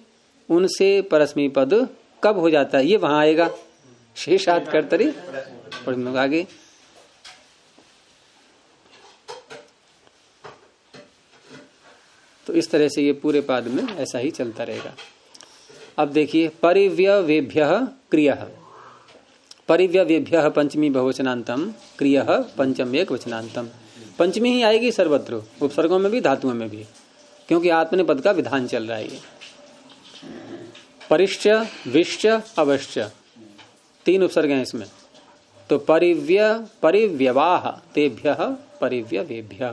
उनसे परस्मैपद कब हो जाता है, ये वहां आएगा शेषाद कर्तरि पढ़ आगे। तो इस तरह से ये पूरे पाद में ऐसा ही चलता रहेगा। अब देखिए, परिव्यवेभ्य क्रिय, परिव्यवेभ्य पंचमी बहुवचनांतम, क्रिय पंचम एक वचनांतम, पंचमी ही आएगी सर्वत्र, उपसर्गों में भी धातुओं में भी, क्योंकि आत्मनेपद का विधान चल रहा है ये। परिश्च विश्च अवश्च, तीन उपसर्ग हैं इसमें, तो परिव्यवाह तेभ्य परिव्यवेभ्य,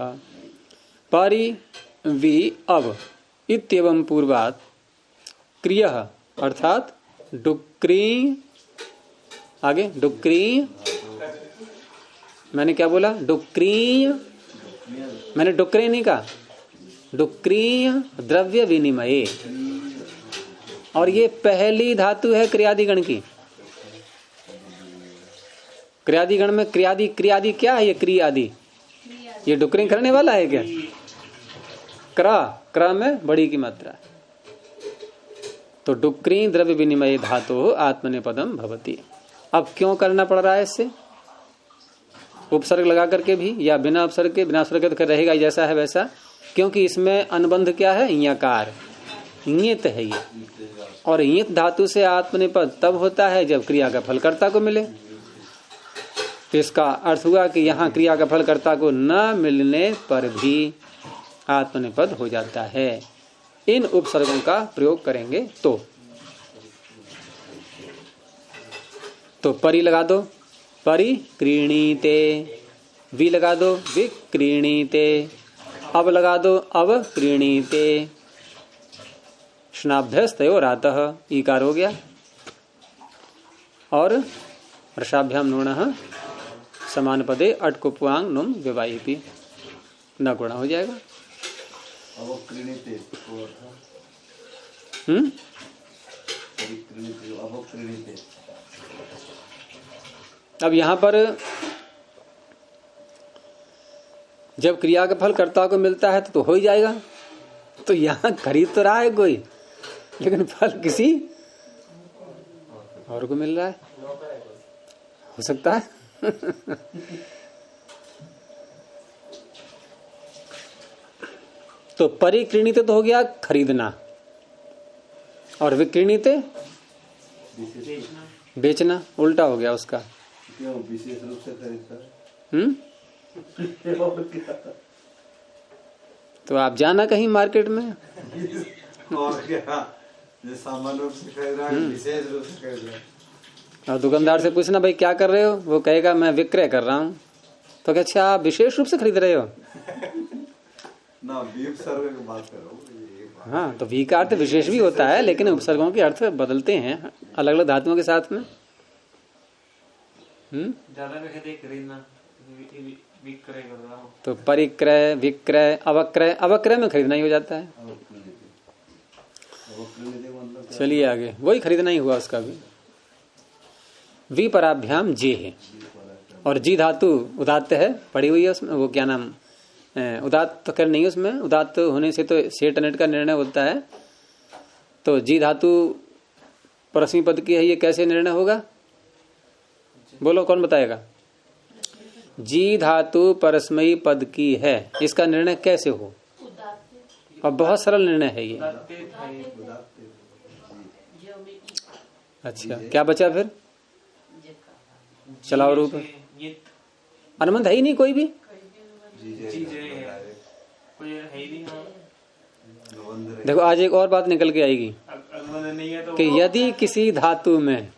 परिवि अव इत्येवं पूर्वात् क्रिय अर्थात डुक्री, आगे डुक्री, मैंने क्या बोला, डुक्री, मैंने डुक्री नहीं कहा, डुक्री द्रव्य विनिमय, और ये पहली धातु है क्रियादिगण की। क्रियादिगण में क्रियादि, क्रियादि क्या है, ये क्रियादि, ये डुक्रिंग करने वाला है क्या? क्र में बड़ी की मात्रा, तो डुक्री द्रव्य विनिमय धातु आत्मनेपदम भवति। अब क्यों करना पड़ रहा है इससे, उपसर्ग लगा करके भी या बिना उपसर्ग के, बिना उपसर्ग के तो रहेगा जैसा है वैसा, क्योंकि इसमें अनुबंध क्या है, यकार, ईयत है ये, और ईयत धातु से आत्मनेपद तब होता है जब क्रिया का फलकर्ता को मिले। तो इसका अर्थ हुआ कि यहाँ क्रिया का फलकर्ता को न मिलने पर भी आत्मनेपद हो जाता है। इन उपसर्गों का प्रयोग करेंगे तो परि लगा दो, परिक्रीणीते, वि लगा दो, विक्रीणीते, अब लगा दो, अब क्रीणीते, स्नाभ्यस्तयोरातः ईकार हो गया, और रसाभ्याम नूणः समान पदे अटकुप्वांग नुम विवाहिपी न गुणा हो जाएगा। अवक्रीणिते अवक्रीणिते। अब यहाँ पर जब क्रिया का फल कर्ता को मिलता है तो हो ही जाएगा। तो यहाँ खरीद तो रहा है कोई, लेकिन फल किसी और को मिल रहा है, हो सकता है। तो परिक्रीणित तो हो गया खरीदना, और विक्रीणित बेचना, उल्टा हो गया उसका। क्यों विशेष रूप से खरीदता है? तो आप जाना कहीं मार्केट में, और क्या, जो सामान्य रूप से खरीद रहा है विशेष रूप से खरीद रहा है। और दुकानदार से पूछना भाई क्या कर रहे हो, वो कहेगा मैं विक्रय कर रहा हूँ। तो क्या अच्छा आप विशेष रूप से खरीद रहे हो? ना भी उपसर्ग की बात करो। हाँ, तो वी का अर्थ विशेष भी होता है, लेकिन उपसर्गों के अर्थ बदलते हैं अलग अलग धातुओं के साथ में। ज्यादा में कहते खरीदना, विक्रय कर रहा हूँ। तो परिक्रय, विक्रय, अवक्रय, अवक्रय में खरीदना ही हो जाता है। चलिए आगे, वही खरीदना ही हुआ उसका भी। विपराभ्याम जे है, और जी धातु उदात्त है, पड़ी हुई है उसमें। वो क्या नाम, उदात्त कर नहीं उसमें, उदात्त होने से तो सेठ अनेट का निर्णय होता है। तो जी धातु परस्मी पद की है, ये कैसे निर्णय होगा? बोलो, कौन बताएगा? जी धातु परस्मयी पद की है, इसका निर्णय कैसे हो? और बहुत सरल निर्णय है ये। अच्छा, क्या बचा फिर? चलाओ रूप, अनुबंध है ही नहीं कोई भी। देखो आज एक और बात निकल के आएगी कि यदि किसी धातु में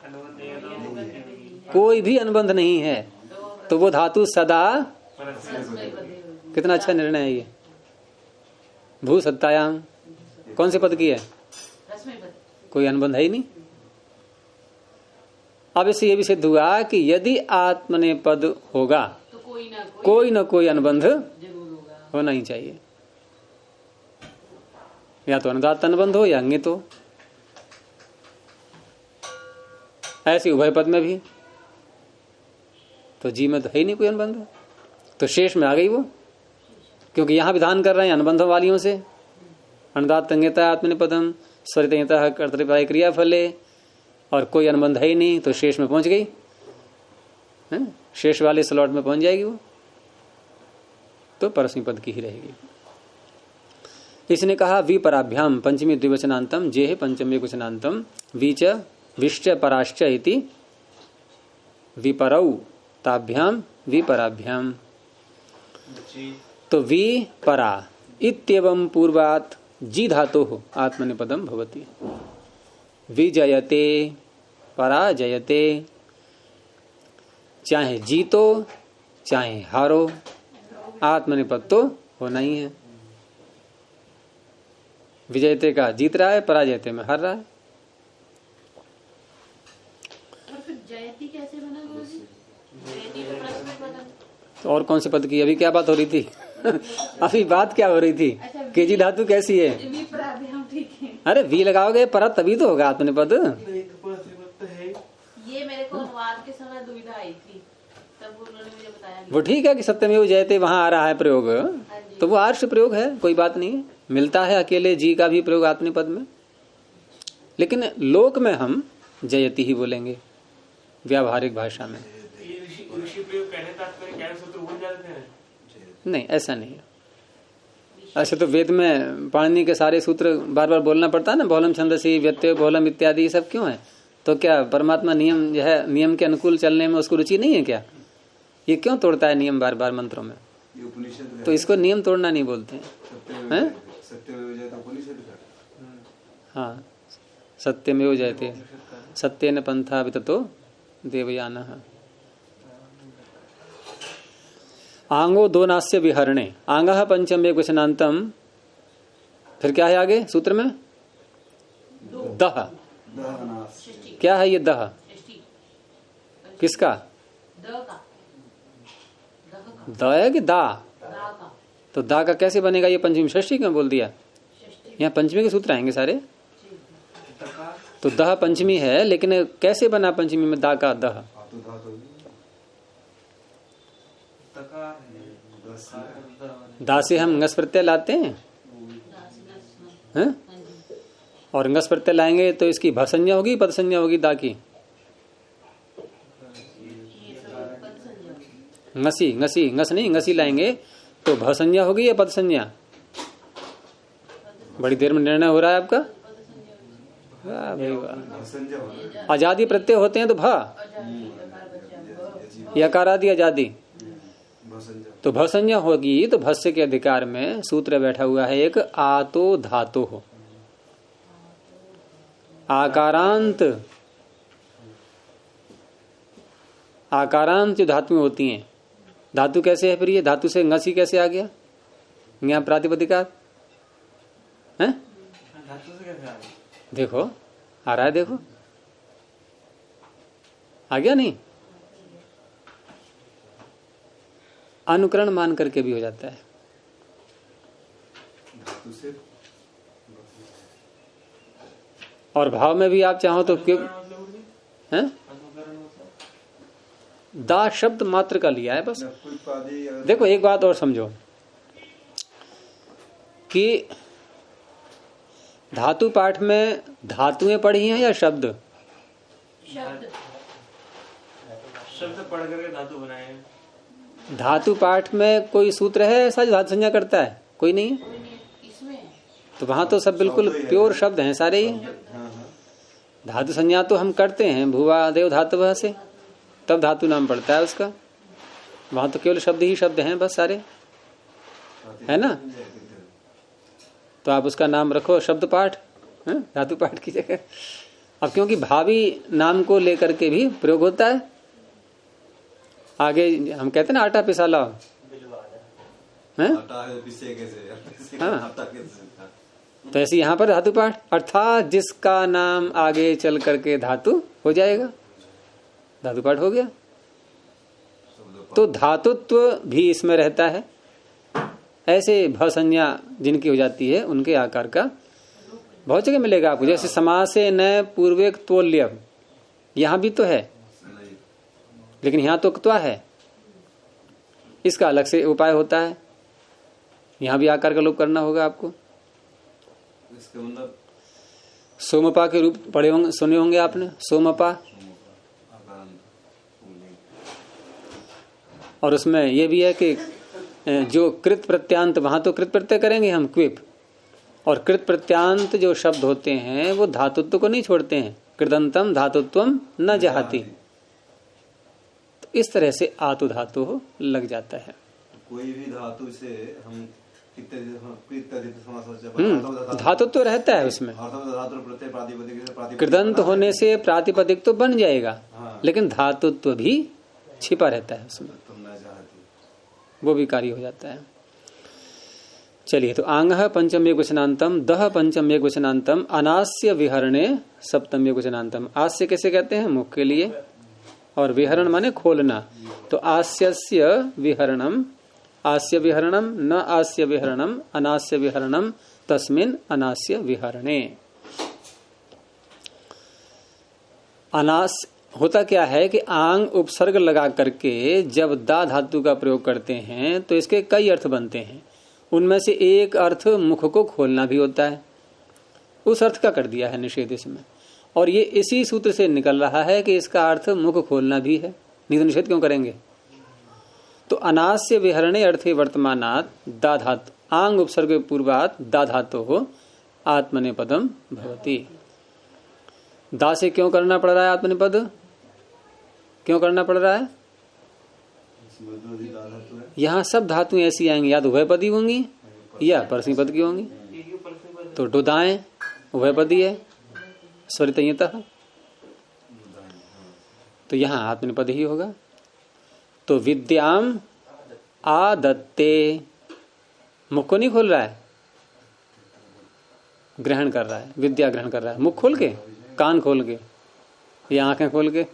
कोई भी अनुबंध नहीं है तो वो धातु सदा, कितना अच्छा निर्णय है ये। भू सत्तायाम कौन से पद की है? कोई अनुबंध है ही नहीं। अब इससे ये भी सिद्ध हुआ कि यदि आत्मने पद होगा तो कोई ना कोई अनुबंध होना ही चाहिए, या तो अनुदात्त अनुबंध हो या अंगित हो। ऐसे उभय पद में भी तो जी में तो है ही नहीं कोई अनुबंध, तो शेष में आ गई वो, क्योंकि यहां विधान कर रहे हैं अनुबंधों वालियों से। अनुदात्त अंगिता आत्मनिपदम स्वरित कर्तव्य क्रिया फले, और कोई अनुबंध है ही नहीं तो शेष में पहुंच गई, शेष वाले स्लॉट में पहुंच जाएगी वो, तो परस्मी पद की ही रहेगी। इसने कहा विपराभ्याम पंचमी द्विवचनांतम जे है पंचमी वचनांतम वीच विश्च पराश्च इति विपरौ ताभ्याम विपराभ्याम। तो वी परा इत्येवं पूर्वात जी धातु हो आत्मनिपदम भवति। विजयते पराजयते, चाहे जीतो चाहे हारो, आत्मनिपद तो होना ही है। विजयते का जीत रहा है, पराजयते में हार रहा है। और फिर जयती कैसे बना गुरुजी? जयती तो प्रश्न पद है। तो और कौन से पद की अभी क्या बात हो रही थी? अभी बात क्या हो रही थी? केजी धातु कैसी है? विपराभ्याम, ठीक है। अरे वी लगाओगे पर तभी तो होगा आत्मनिपद। ये मेरे को अनुवाद के समय दुविधा आई थी, तब उन्होंने मुझे बताया। वो ठीक है कि सत्यमेव जयते वहां आ रहा है प्रयोग, तो वो आर्ष प्रयोग है, कोई बात नहीं है। मिलता है अकेले जी का भी प्रयोग आत्मनिपद में, लेकिन लोक में हम जयती ही बोलेंगे व्यावहारिक भाषा में। नहीं, ऐसा नहीं है। ऐसे तो वेद में पाणिनि के सारे सूत्र बार बार बोलना पड़ता है ना, बहुलम छंदसी व्यत्यय बहुलम इत्यादि, ये सब क्यों है? तो क्या परमात्मा नियम जो है, नियम के अनुकूल चलने में उसको रुचि नहीं है क्या? ये क्यों तोड़ता है नियम बार बार मंत्रों में? तो इसको नियम तोड़ना नहीं बोलते हैं। हाँ, सत्यमेव जयते सत्येन पंथा विततो देवयानः। आंगो दो नास्य विहरणे, आंगः पंचम एक वचनांतम, फिर क्या है आगे सूत्र में? दह। क्या है ये दह? किसका? द का, द है कि दा? दा का तो दा का कैसे बनेगा? ये पंचमी षष्ठी क्यों बोल दिया? षष्ठी। यहाँ पंचमी के सूत्र आएंगे सारे। तकार तो दह पंचमी है, लेकिन कैसे बना पंचमी में दा का दह? धातु धातु तकार दा से हम ngस प्रत्यय लाते हैं, हैं? और ngस प्रत्यय लाएंगे तो इसकी भ संज्ञा होगी, पद संज्ञा होगी दा की? ngसी ngसी ngस नहीं, ngसी लाएंगे तो भ संज्ञा होगी या पद संज्ञा? बड़ी देर में निर्णय हो रहा है आपका। वाह भाई वाह। संजय होगा। आजादी प्रत्यय होते हैं तो भ, यकारादि आजादी, संजय तो भ संज्ञा होगी तो भस्य के अधिकार में सूत्र बैठा हुआ है एक आतो धातु हो, आकारांत। आकारांत जो धातुएं होती हैं, धातु कैसे है फिर? ये धातु से ngसी कैसे आ गया? यहाँ प्रातिपदिका है, धातु से कैसे आ गया? देखो आ रहा है, देखो आ गया नहीं? अनुकरण मान करके भी हो जाता है। धातु से और भाव में भी आप चाहो तो क्यों मतलब उर्दू? है? अनुकरण मतलब दा शब्द मात्र का लिया है बस। नपुंसकलिंगादि अगर देखो एक बात और समझो कि धातु पाठ में धातुएं पढ़ी हैं या शब्द? शब्द शब्द पढ़ करके धातु बनाए हैं। धातु पाठ में कोई सूत्र है ऐसा जो धातु संज्ञा करता है? कोई नहीं है। कोई नहीं इसमें है। तो वहां तो सब बिल्कुल प्योर शब्द हैं सारे ही। धातु संज्ञा तो हम करते हैं भुवा देव धातु से, तब धातु नाम पड़ता है उसका। वहां तो केवल शब्द ही शब्द हैं बस सारे, है ना? तो आप उसका नाम रखो शब्द पाठ, धातु पाठ की जगह। अब क्योंकि भावी नाम को लेकर के भी प्रयोग होता है। आगे हम कहते हैं ना आटा पिसा लाओ, हैं? आटा है पिसे कैसे? हाँ। आटा कैसे? तो ऐसे यहाँ पर धातु पाठ, अर्थात जिसका नाम आगे चल करके धातु हो जाएगा, धातु पाठ हो गया। तो धातुत्व भी इसमें रहता है। ऐसे भ संज्ञा जिनकी हो जाती है उनके आकार का बहुत जगह मिलेगा आपको। जैसे समासे न पूर्वेक तोल्य, यहाँ भी तो है लेकिन यहाँ तो क्त्वा है, इसका अलग से उपाय होता है। यहाँ भी आकार का लोप करना होगा आपको। इसके मतलब सोमपा के रूप पढ़े होंगे, सुने होंगे आपने, सोमपा। और उसमें यह भी है कि जो कृत प्रत्यांत, वहां तो कृत प्रत्यय करेंगे हम क्विप, और कृत प्रत्यांत जो शब्द होते हैं वो धातुत्व को नहीं छोड़ते हैं। कृदंतम धातुत्वम न जहाती, तो इस तरह से आतु धातु लग जाता है। कोई भी धातु से हम धातुत्व रहता है उसमें। कृदंत होने से प्रातिपदिक तो बन जाएगा, लेकिन धातुत्व भी छिपा रहता है उसमें, वो भी कार्य हो जाता है। चलिए, तो आंग पंचम एक वचनांतम, दह पंचम एक वचनांतम, अनास्य विहरणे सप्तम एक वचनांतम। आस्य कैसे कहते हैं? मुख के लिए, और विहरण माने खोलना। तो आस्यस्य विहरणम, आस्य विहरणम, न आस्य विहरणम, अनास्य विहरणम, तस्मिन अनास्य विहरणे। अनास होता क्या है कि आंग उपसर्ग लगा करके जब दा धातु का प्रयोग करते हैं तो इसके कई अर्थ बनते हैं। उनमें से एक अर्थ मुख को खोलना भी होता है। उस अर्थ का कर दिया है निषेध इसमें, और ये इसी सूत्र से निकल रहा है कि इसका अर्थ मुख खोलना भी है, नहीं तो निषेध क्यों करेंगे। तो अनास्य विहरणे अर्थे वर्तमानात् दा धातु, आंग उपसर्ग पूर्वात दा धातु हो आत्मनेपदम भवति। दा से क्यों करना पड़ रहा है आत्मनेपद? क्यों करना पड़ रहा है? यहाँ सब धातुएं ऐसी आएंगी, या तो उभयपदी होंगी या परस्मैपद की होंगी। तो डुदाएं उभयपदी है, स्वरितयतः, तो यहाँ आत्मनेपद ही होगा। तो विद्याम आदत्ते, मुख को नहीं खोल रहा है, ग्रहण कर रहा है, विद्या ग्रहण कर रहा है, मुख खोल के, कान खोल के, या आंखें खोल के,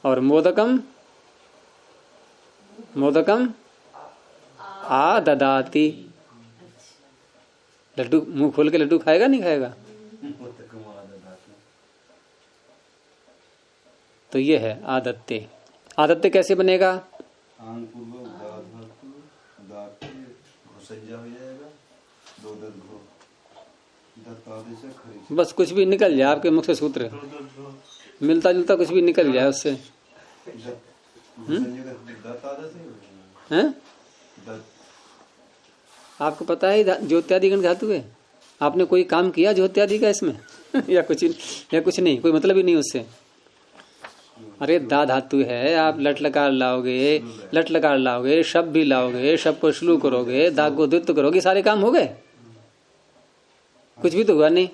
और मोदकम आ ददाती। लड्डू मुंह खोल के लड्डू खाएगा नहीं खाएगा? तो ये है आदत्ते। आदत्ते कैसे बनेगा? आंग पूर्वक दाते घुसंजा हो जाएगा, दो दत घो दत्तादि से खरीद। बस कुछ भी निकल जाए आपके मुख से सूत्र मिलता जुलता कुछ भी निकल जाए उससे। हैं? आपको पता है ज्योत्यादि गण धातु है? आपने कोई काम किया ज्योत्यादि का इसमें? या कुछ नहीं, कोई मतलब ही नहीं उससे। अरे दा धातु है, आप लट लकार लाओगे, शब भी लाओगे, शब को श्लू करोगे, दा को द्वित्व करोगे, सारे काम हो गए, कुछ भी तो हुआ नहीं।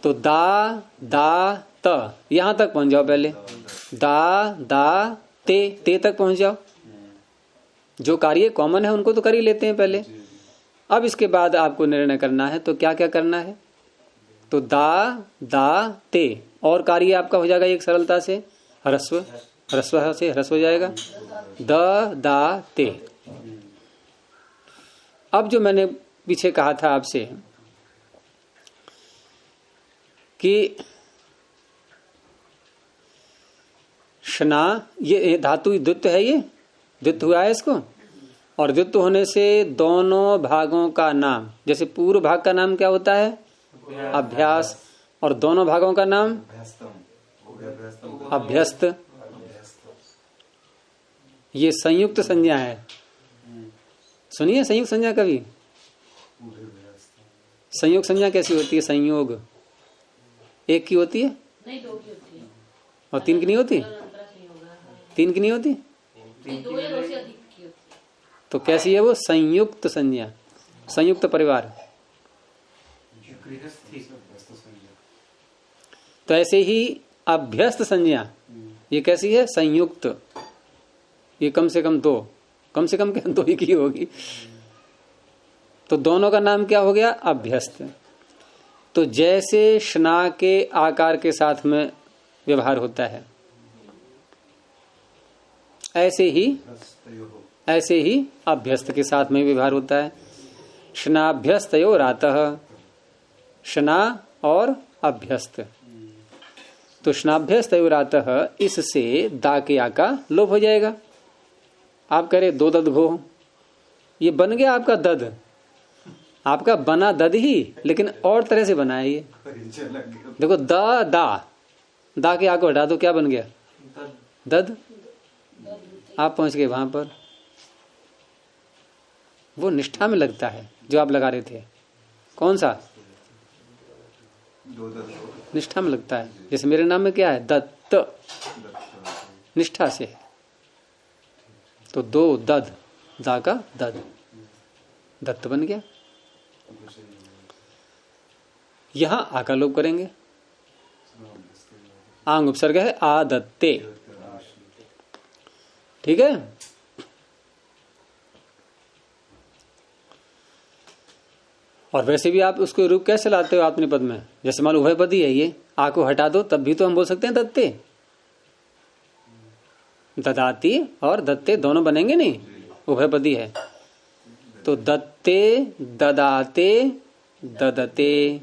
तो दा त यहां तक पहुंच जाओ, पहले दा ते तक पहुंच जाओ। जो कार्य कॉमन है उनको तो कर ही लेते हैं पहले। अब इसके बाद आपको निर्णय करना है, तो क्या क्या करना है? तो दा ते और कार्य आपका हो जाएगा एक सरलता से ह्रस्व से ह्रस्व हो जाएगा, दा ते। अब जो मैंने पीछे कहा था आपसे कि शना, ये धातु द्वित्व है, ये द्वित्व हुआ है इसको, और द्वित्व होने से दोनों भागों का नाम, जैसे पूर्व भाग का नाम क्या होता है? अभ्यास, और दोनों भागों का नाम अभ्यस्त। ये संयुक्त संज्ञा है। सुनिए संयुक्त संज्ञा कभी। संयोग संज्ञा कैसी होती है? संयोग एक की होती है, नहीं 2 की होती है, और 3 की नहीं होती। 3 की नहीं होती, 2 या 2 से अधिक की होती है। तो कैसी है वो? संयुक्त संज्ञा, संयुक्त परिवार। तो ऐसे ही अभ्यस्त संज्ञा, ये कैसी है? संयुक्त। ये कम से कम 2 ही की होगी। तो दोनों का नाम क्या हो गया? अभ्यस्त। तो जैसे शना के आकार के साथ में व्यवहार होता है, ऐसे ही अभ्यस्त के साथ में व्यवहार होता है। शनाभ्यस्तयो रातः, शना और अभ्यस्त। तो शनाभ्यस्तयो रातः, इससे दा के आ का लोप हो जाएगा। आप कह रहे 2 दद घो, ये बन गया आपका दद, आपका बना दद ही, लेकिन और तरह से बना है ये। देखो दा के आ को हटा दो, क्या बन गया? दद। आप पहुंच गए वहां पर। वो निष्ठा में लगता है जो आप लगा रहे थे। कौन सा? निष्ठा में लगता है। जैसे मेरे नाम में क्या है? दत्त, निष्ठा से है। तो 2 दद, दा का दद, दत्त बन गया। यहां आ का लोप करेंगे। आंग उपसर्ग है आदत्ते, ठीक है। और वैसे भी आप उसको रूप कैसे लाते हो आत्मनेपद पद में? जैसे मान लो उभयपदी है, ये आ को हटा दो तब भी तो हम बोल सकते हैं दत्ते। ददाती और दत्ते दोनों बनेंगे नहीं, उभयपदी है। तो दत्ते, ददाते, ददते,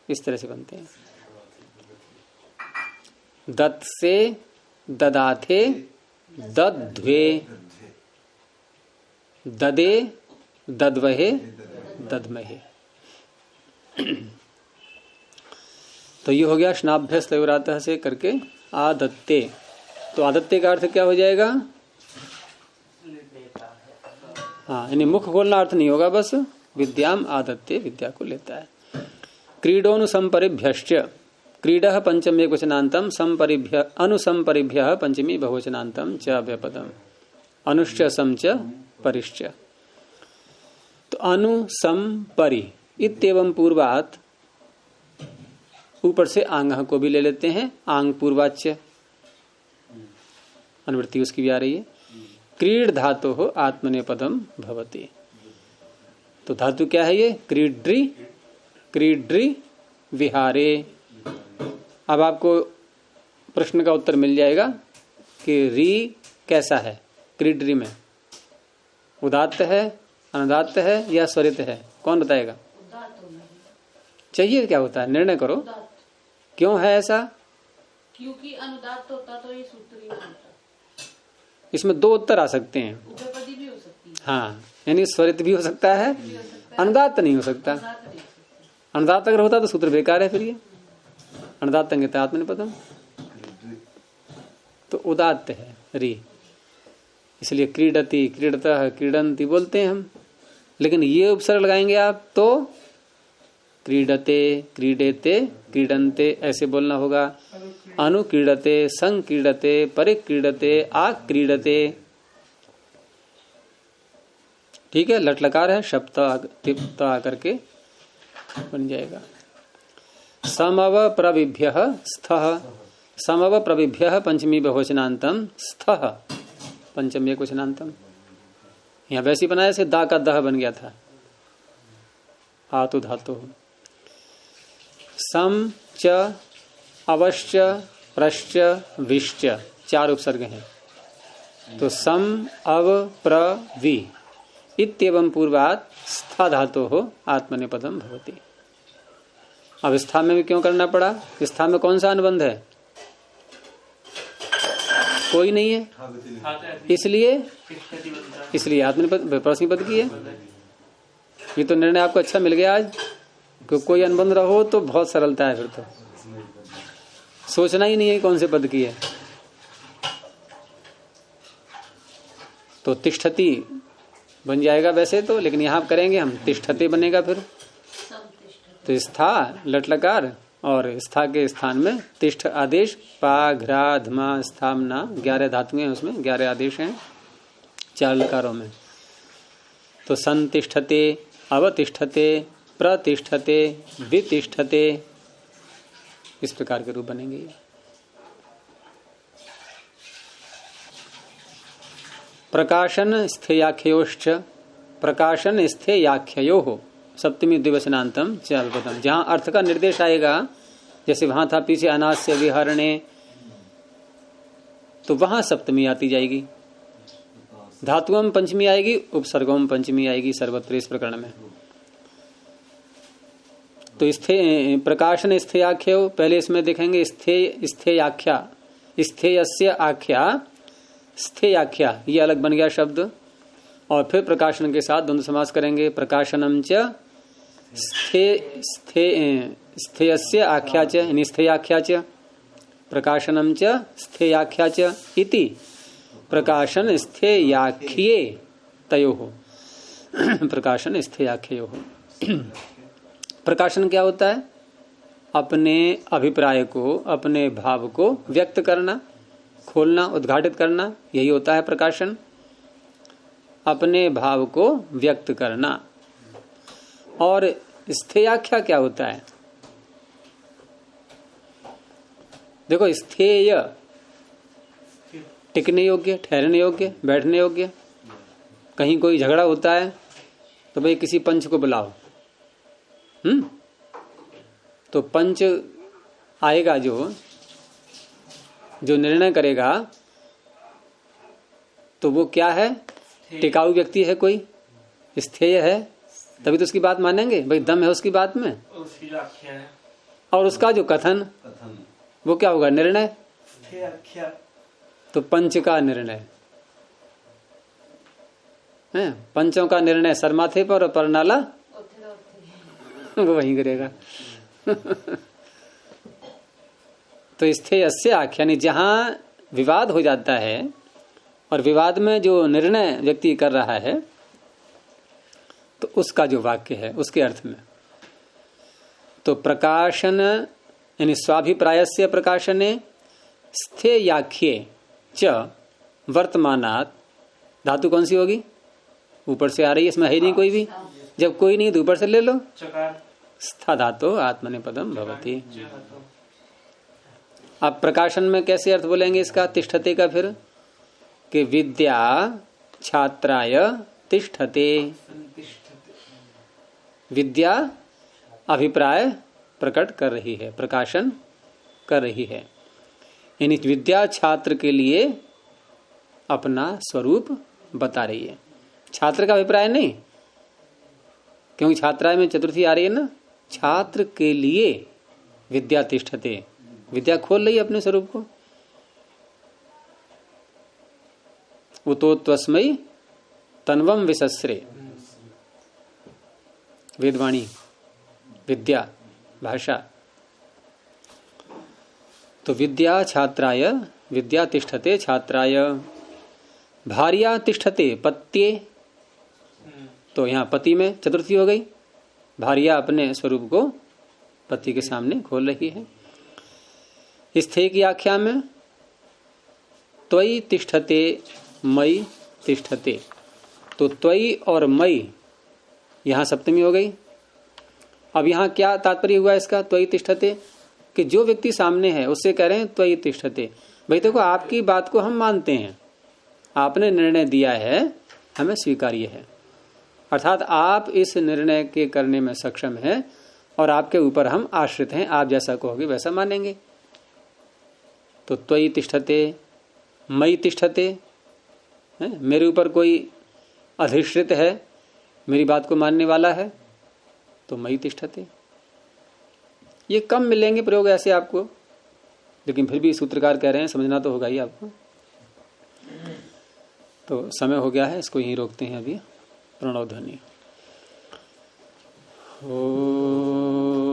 इस तरह से बनते हैं। दत्त से ददाथे, दद्वे, ददे, दद्वहे, दद्महे। तो ये हो गया शनाभ्यस्त तयोरातः से करके आदत्ते। तो आदत्ते का अर्थ क्या हो जाएगा? हाँ, यानी मुख खोलना अर्थ नहीं होगा, बस विद्याम आदत्ते, विद्या को लेता है। क्रीडोनुसंपरिभ्यश्च, क्रीडः पंचमे वचनांतम, संपरिभ्य अनुसंपरिभ्य पंचमी बहुवचनांतम च अव्यपदम, अनुश्च सम च परिश्च। तो अनुसंपरि इत्येवं पूर्वात, ऊपर से आंग को भी ले लेते हैं, आंग पूर्वाच्य, अनुवृत्ति उसकी भी आ रही है। क्रीड धातु हो आत्मनेपदम भवति। तो धातु क्या है ये? क्रीड्री, क्रीड्री विहारे। अब आपको प्रश्न का उत्तर मिल जाएगा कि री कैसा है क्रीडरी में, उदात्त है, अनुदात्त है या स्वरित है, कौन बताएगा? उदात्त होना चाहिए क्या होता है, निर्णय करो। उदात्त, क्यों है ऐसा? क्योंकि अनुदात्त होता तो ये सूत्र ही ना होता। इसमें दो उत्तर आ सकते हैं। उभयपदी भी हो सकती है, हाँ, यानी स्वरित भी हो सकता है, भी हो सकता है, अनुदात्त नहीं हो सकता। उदात्त नहीं हो सकता। अनुदात्त अगर होता तो सूत्र बेकार है फिर ये। अनुदात्त अंगिता आत्मनेपदम, तो उदात्त है री, इसलिए क्रीडति, क्रीडतः, क्रीडंती बोलते हैं हम। लेकिन ये उपसर्ग लगाएंगे आप तो क्रीडते, क्रीडेते, क्रीडंते ऐसे बोलना होगा। अनुक्रीडते, संक्रीडते, परिक्रीडते, आक्रीडते। ठीक है, लट लकार है, शब्द आकर के बन जाएगा। समव प्रविभ्य स्थः, समव प्रविभ्य पंचमी बहुवचनांतम स्थः, पंचमी एकवचनांतम। यहाँ वैसे बनाया से दा का दह बन गया था, हातु धातु। सम च अवश्च प्रश्च विश्च चार उपसर्ग हैं। तो सम अव प्र वि इत्येवं पूर्वात् स्था धातु हो आत्मनेपदम भवति। अब स्था में भी क्यों करना पड़ा? स्था में कौन सा अनुबंध है? कोई नहीं है, इसलिए आत्मनेपद प्रश्न पद की है। ये तो निर्णय आपको अच्छा मिल गया आज, कि कोई अनुबंध रहो तो बहुत सरलता है, फिर तो सोचना ही नहीं है कौन से पद की है। तो तिष्ठति बन जाएगा वैसे तो, लेकिन यहां करेंगे हम तिष्ठते बनेगा फिर। तो स्था लटलकार और स्था के स्थान में तिष्ठ आदेश, पा घ्रा धमा स्थामना 11 धातुएं हैं उसमें, 11 आदेश हैं 4 लकारों में। तो संतिष्ठते, अवतिष्ठते, प्रतिष्ठते, वितिष्ठते, इस प्रकार के रूप बनेंगे। प्रकाशन स्थेयाख्योश्च, प्रकाशन स्थेयाख्यो हो सप्तमी द्विवचनांतम चालपदम। जहां अर्थ का निर्देश आएगा, जैसे वहां था पीछे अनास्य विहरणे, तो वहां सप्तमी आती जाएगी। धातुओं में पंचमी आएगी, उपसर्गों में पंचमी आएगी सर्वत्र इस प्रकरण में। तो प्रकाशन स्थेयाख्यो, पहले इसमें देखेंगे स्थेयाख्या, स्थेयस्य आख्या, स्थेयाख्या, ये अलग बन गया शब्द। और फिर प्रकाशन के साथ द्वंद्व समास करेंगे। प्रकाशनम च स्थेयस्य आख्या च, यानी स्थेयाख्या च, प्रकाशनम च स्थेयाख्या च इति प्रकाशन स्थेयाख्ये तयोः, प्रकाशन स्थेयाख्योः। प्रकाशन क्या होता है? अपने अभिप्राय को, अपने भाव को व्यक्त करना, खोलना, उद्घाटित करना, यही होता है प्रकाशन। अपने भाव को व्यक्त करना। और स्थेयाख्या क्या होता है? देखो, स्थेय टिकने योग्य, ठहरने योग्य, बैठने योग्य। कहीं कोई झगड़ा होता है तो भाई किसी पंच को बुलाओ, तो पंच आएगा जो निर्णय करेगा, तो वो क्या है? टिकाऊ व्यक्ति है, कोई स्थेय है, तभी तो उसकी बात मानेंगे। भाई दम है उसकी बात में, और उसका जो कथन वो क्या होगा? निर्णय। तो पंच का निर्णय है, पंचों का निर्णय सर माथे पर, और परनाला वो वहीं करेगा। तो स्थेयस्य आख्या, यानी जहां विवाद हो जाता है और विवाद में जो निर्णय व्यक्ति कर रहा है, तो उसका जो वाक्य है उसके अर्थ में। तो प्रकाशन यानी स्वाभिप्रायस्य प्रकाशने स्थेयाख्ये च वर्तमानात्, धातु कौन सी होगी? ऊपर से आ रही है, इसमें है नहीं कोई भी। जब कोई नहीं तो ऊपर से ले लो, स्था धातु आत्मनेपदम भवति। अब प्रकाशन में कैसे अर्थ बोलेंगे इसका, तिष्ठते का? फिर कि विद्या छात्राय तिष्ठते, विद्या अभिप्राय प्रकट कर रही है, प्रकाशन कर रही है। यानी विद्या छात्र के लिए अपना स्वरूप बता रही है। छात्र का अभिप्राय नहीं, क्योंकि छात्राएं में चतुर्थी आ रही है ना। छात्र के लिए विद्या तिष्ठते, विद्या खोल रही है अपने स्वरूप को। उतो त्वस्मयी तन्वम विसस्रे, वेदवाणी, विद्या, भाषा। तो विद्या छात्राय, विद्या तिष्ठते छात्राय, भार्या तिष्ठते पत्ये। तो यहाँ पति में चतुर्थी हो गई। भार्या अपने स्वरूप को पति के सामने खोल रही है। स्थे की आख्या में त्वयि तिष्ठते मयि तिष्ठते, तो त्वयि और मयि यहाँ सप्तमी हो गई। अब यहाँ क्या तात्पर्य हुआ इसका, त्वयि तिष्ठते, कि जो व्यक्ति सामने है उससे कह रहे हैं त्वयि तिष्ठते। भाई देखो, आपकी बात को हम मानते हैं, आपने निर्णय दिया है, हमें स्वीकार्य है, अर्थात आप इस निर्णय के करने में सक्षम हैं और आपके ऊपर हम आश्रित हैं, आप जैसा कहोगे वैसा मानेंगे। तो त्वयि तिष्ठते मयि तिष्ठते, मेरे ऊपर कोई अधिष्ठित है, मेरी बात को मानने वाला है, तो मयि तिष्ठते। ये कम मिलेंगे प्रयोग ऐसे आपको, लेकिन फिर भी सूत्रकार कह रहे हैं, समझना तो होगा ही आपको। तो समय हो गया है, इसको यहीं रोकते हैं अभी। प्रणव ध्वनि। ओ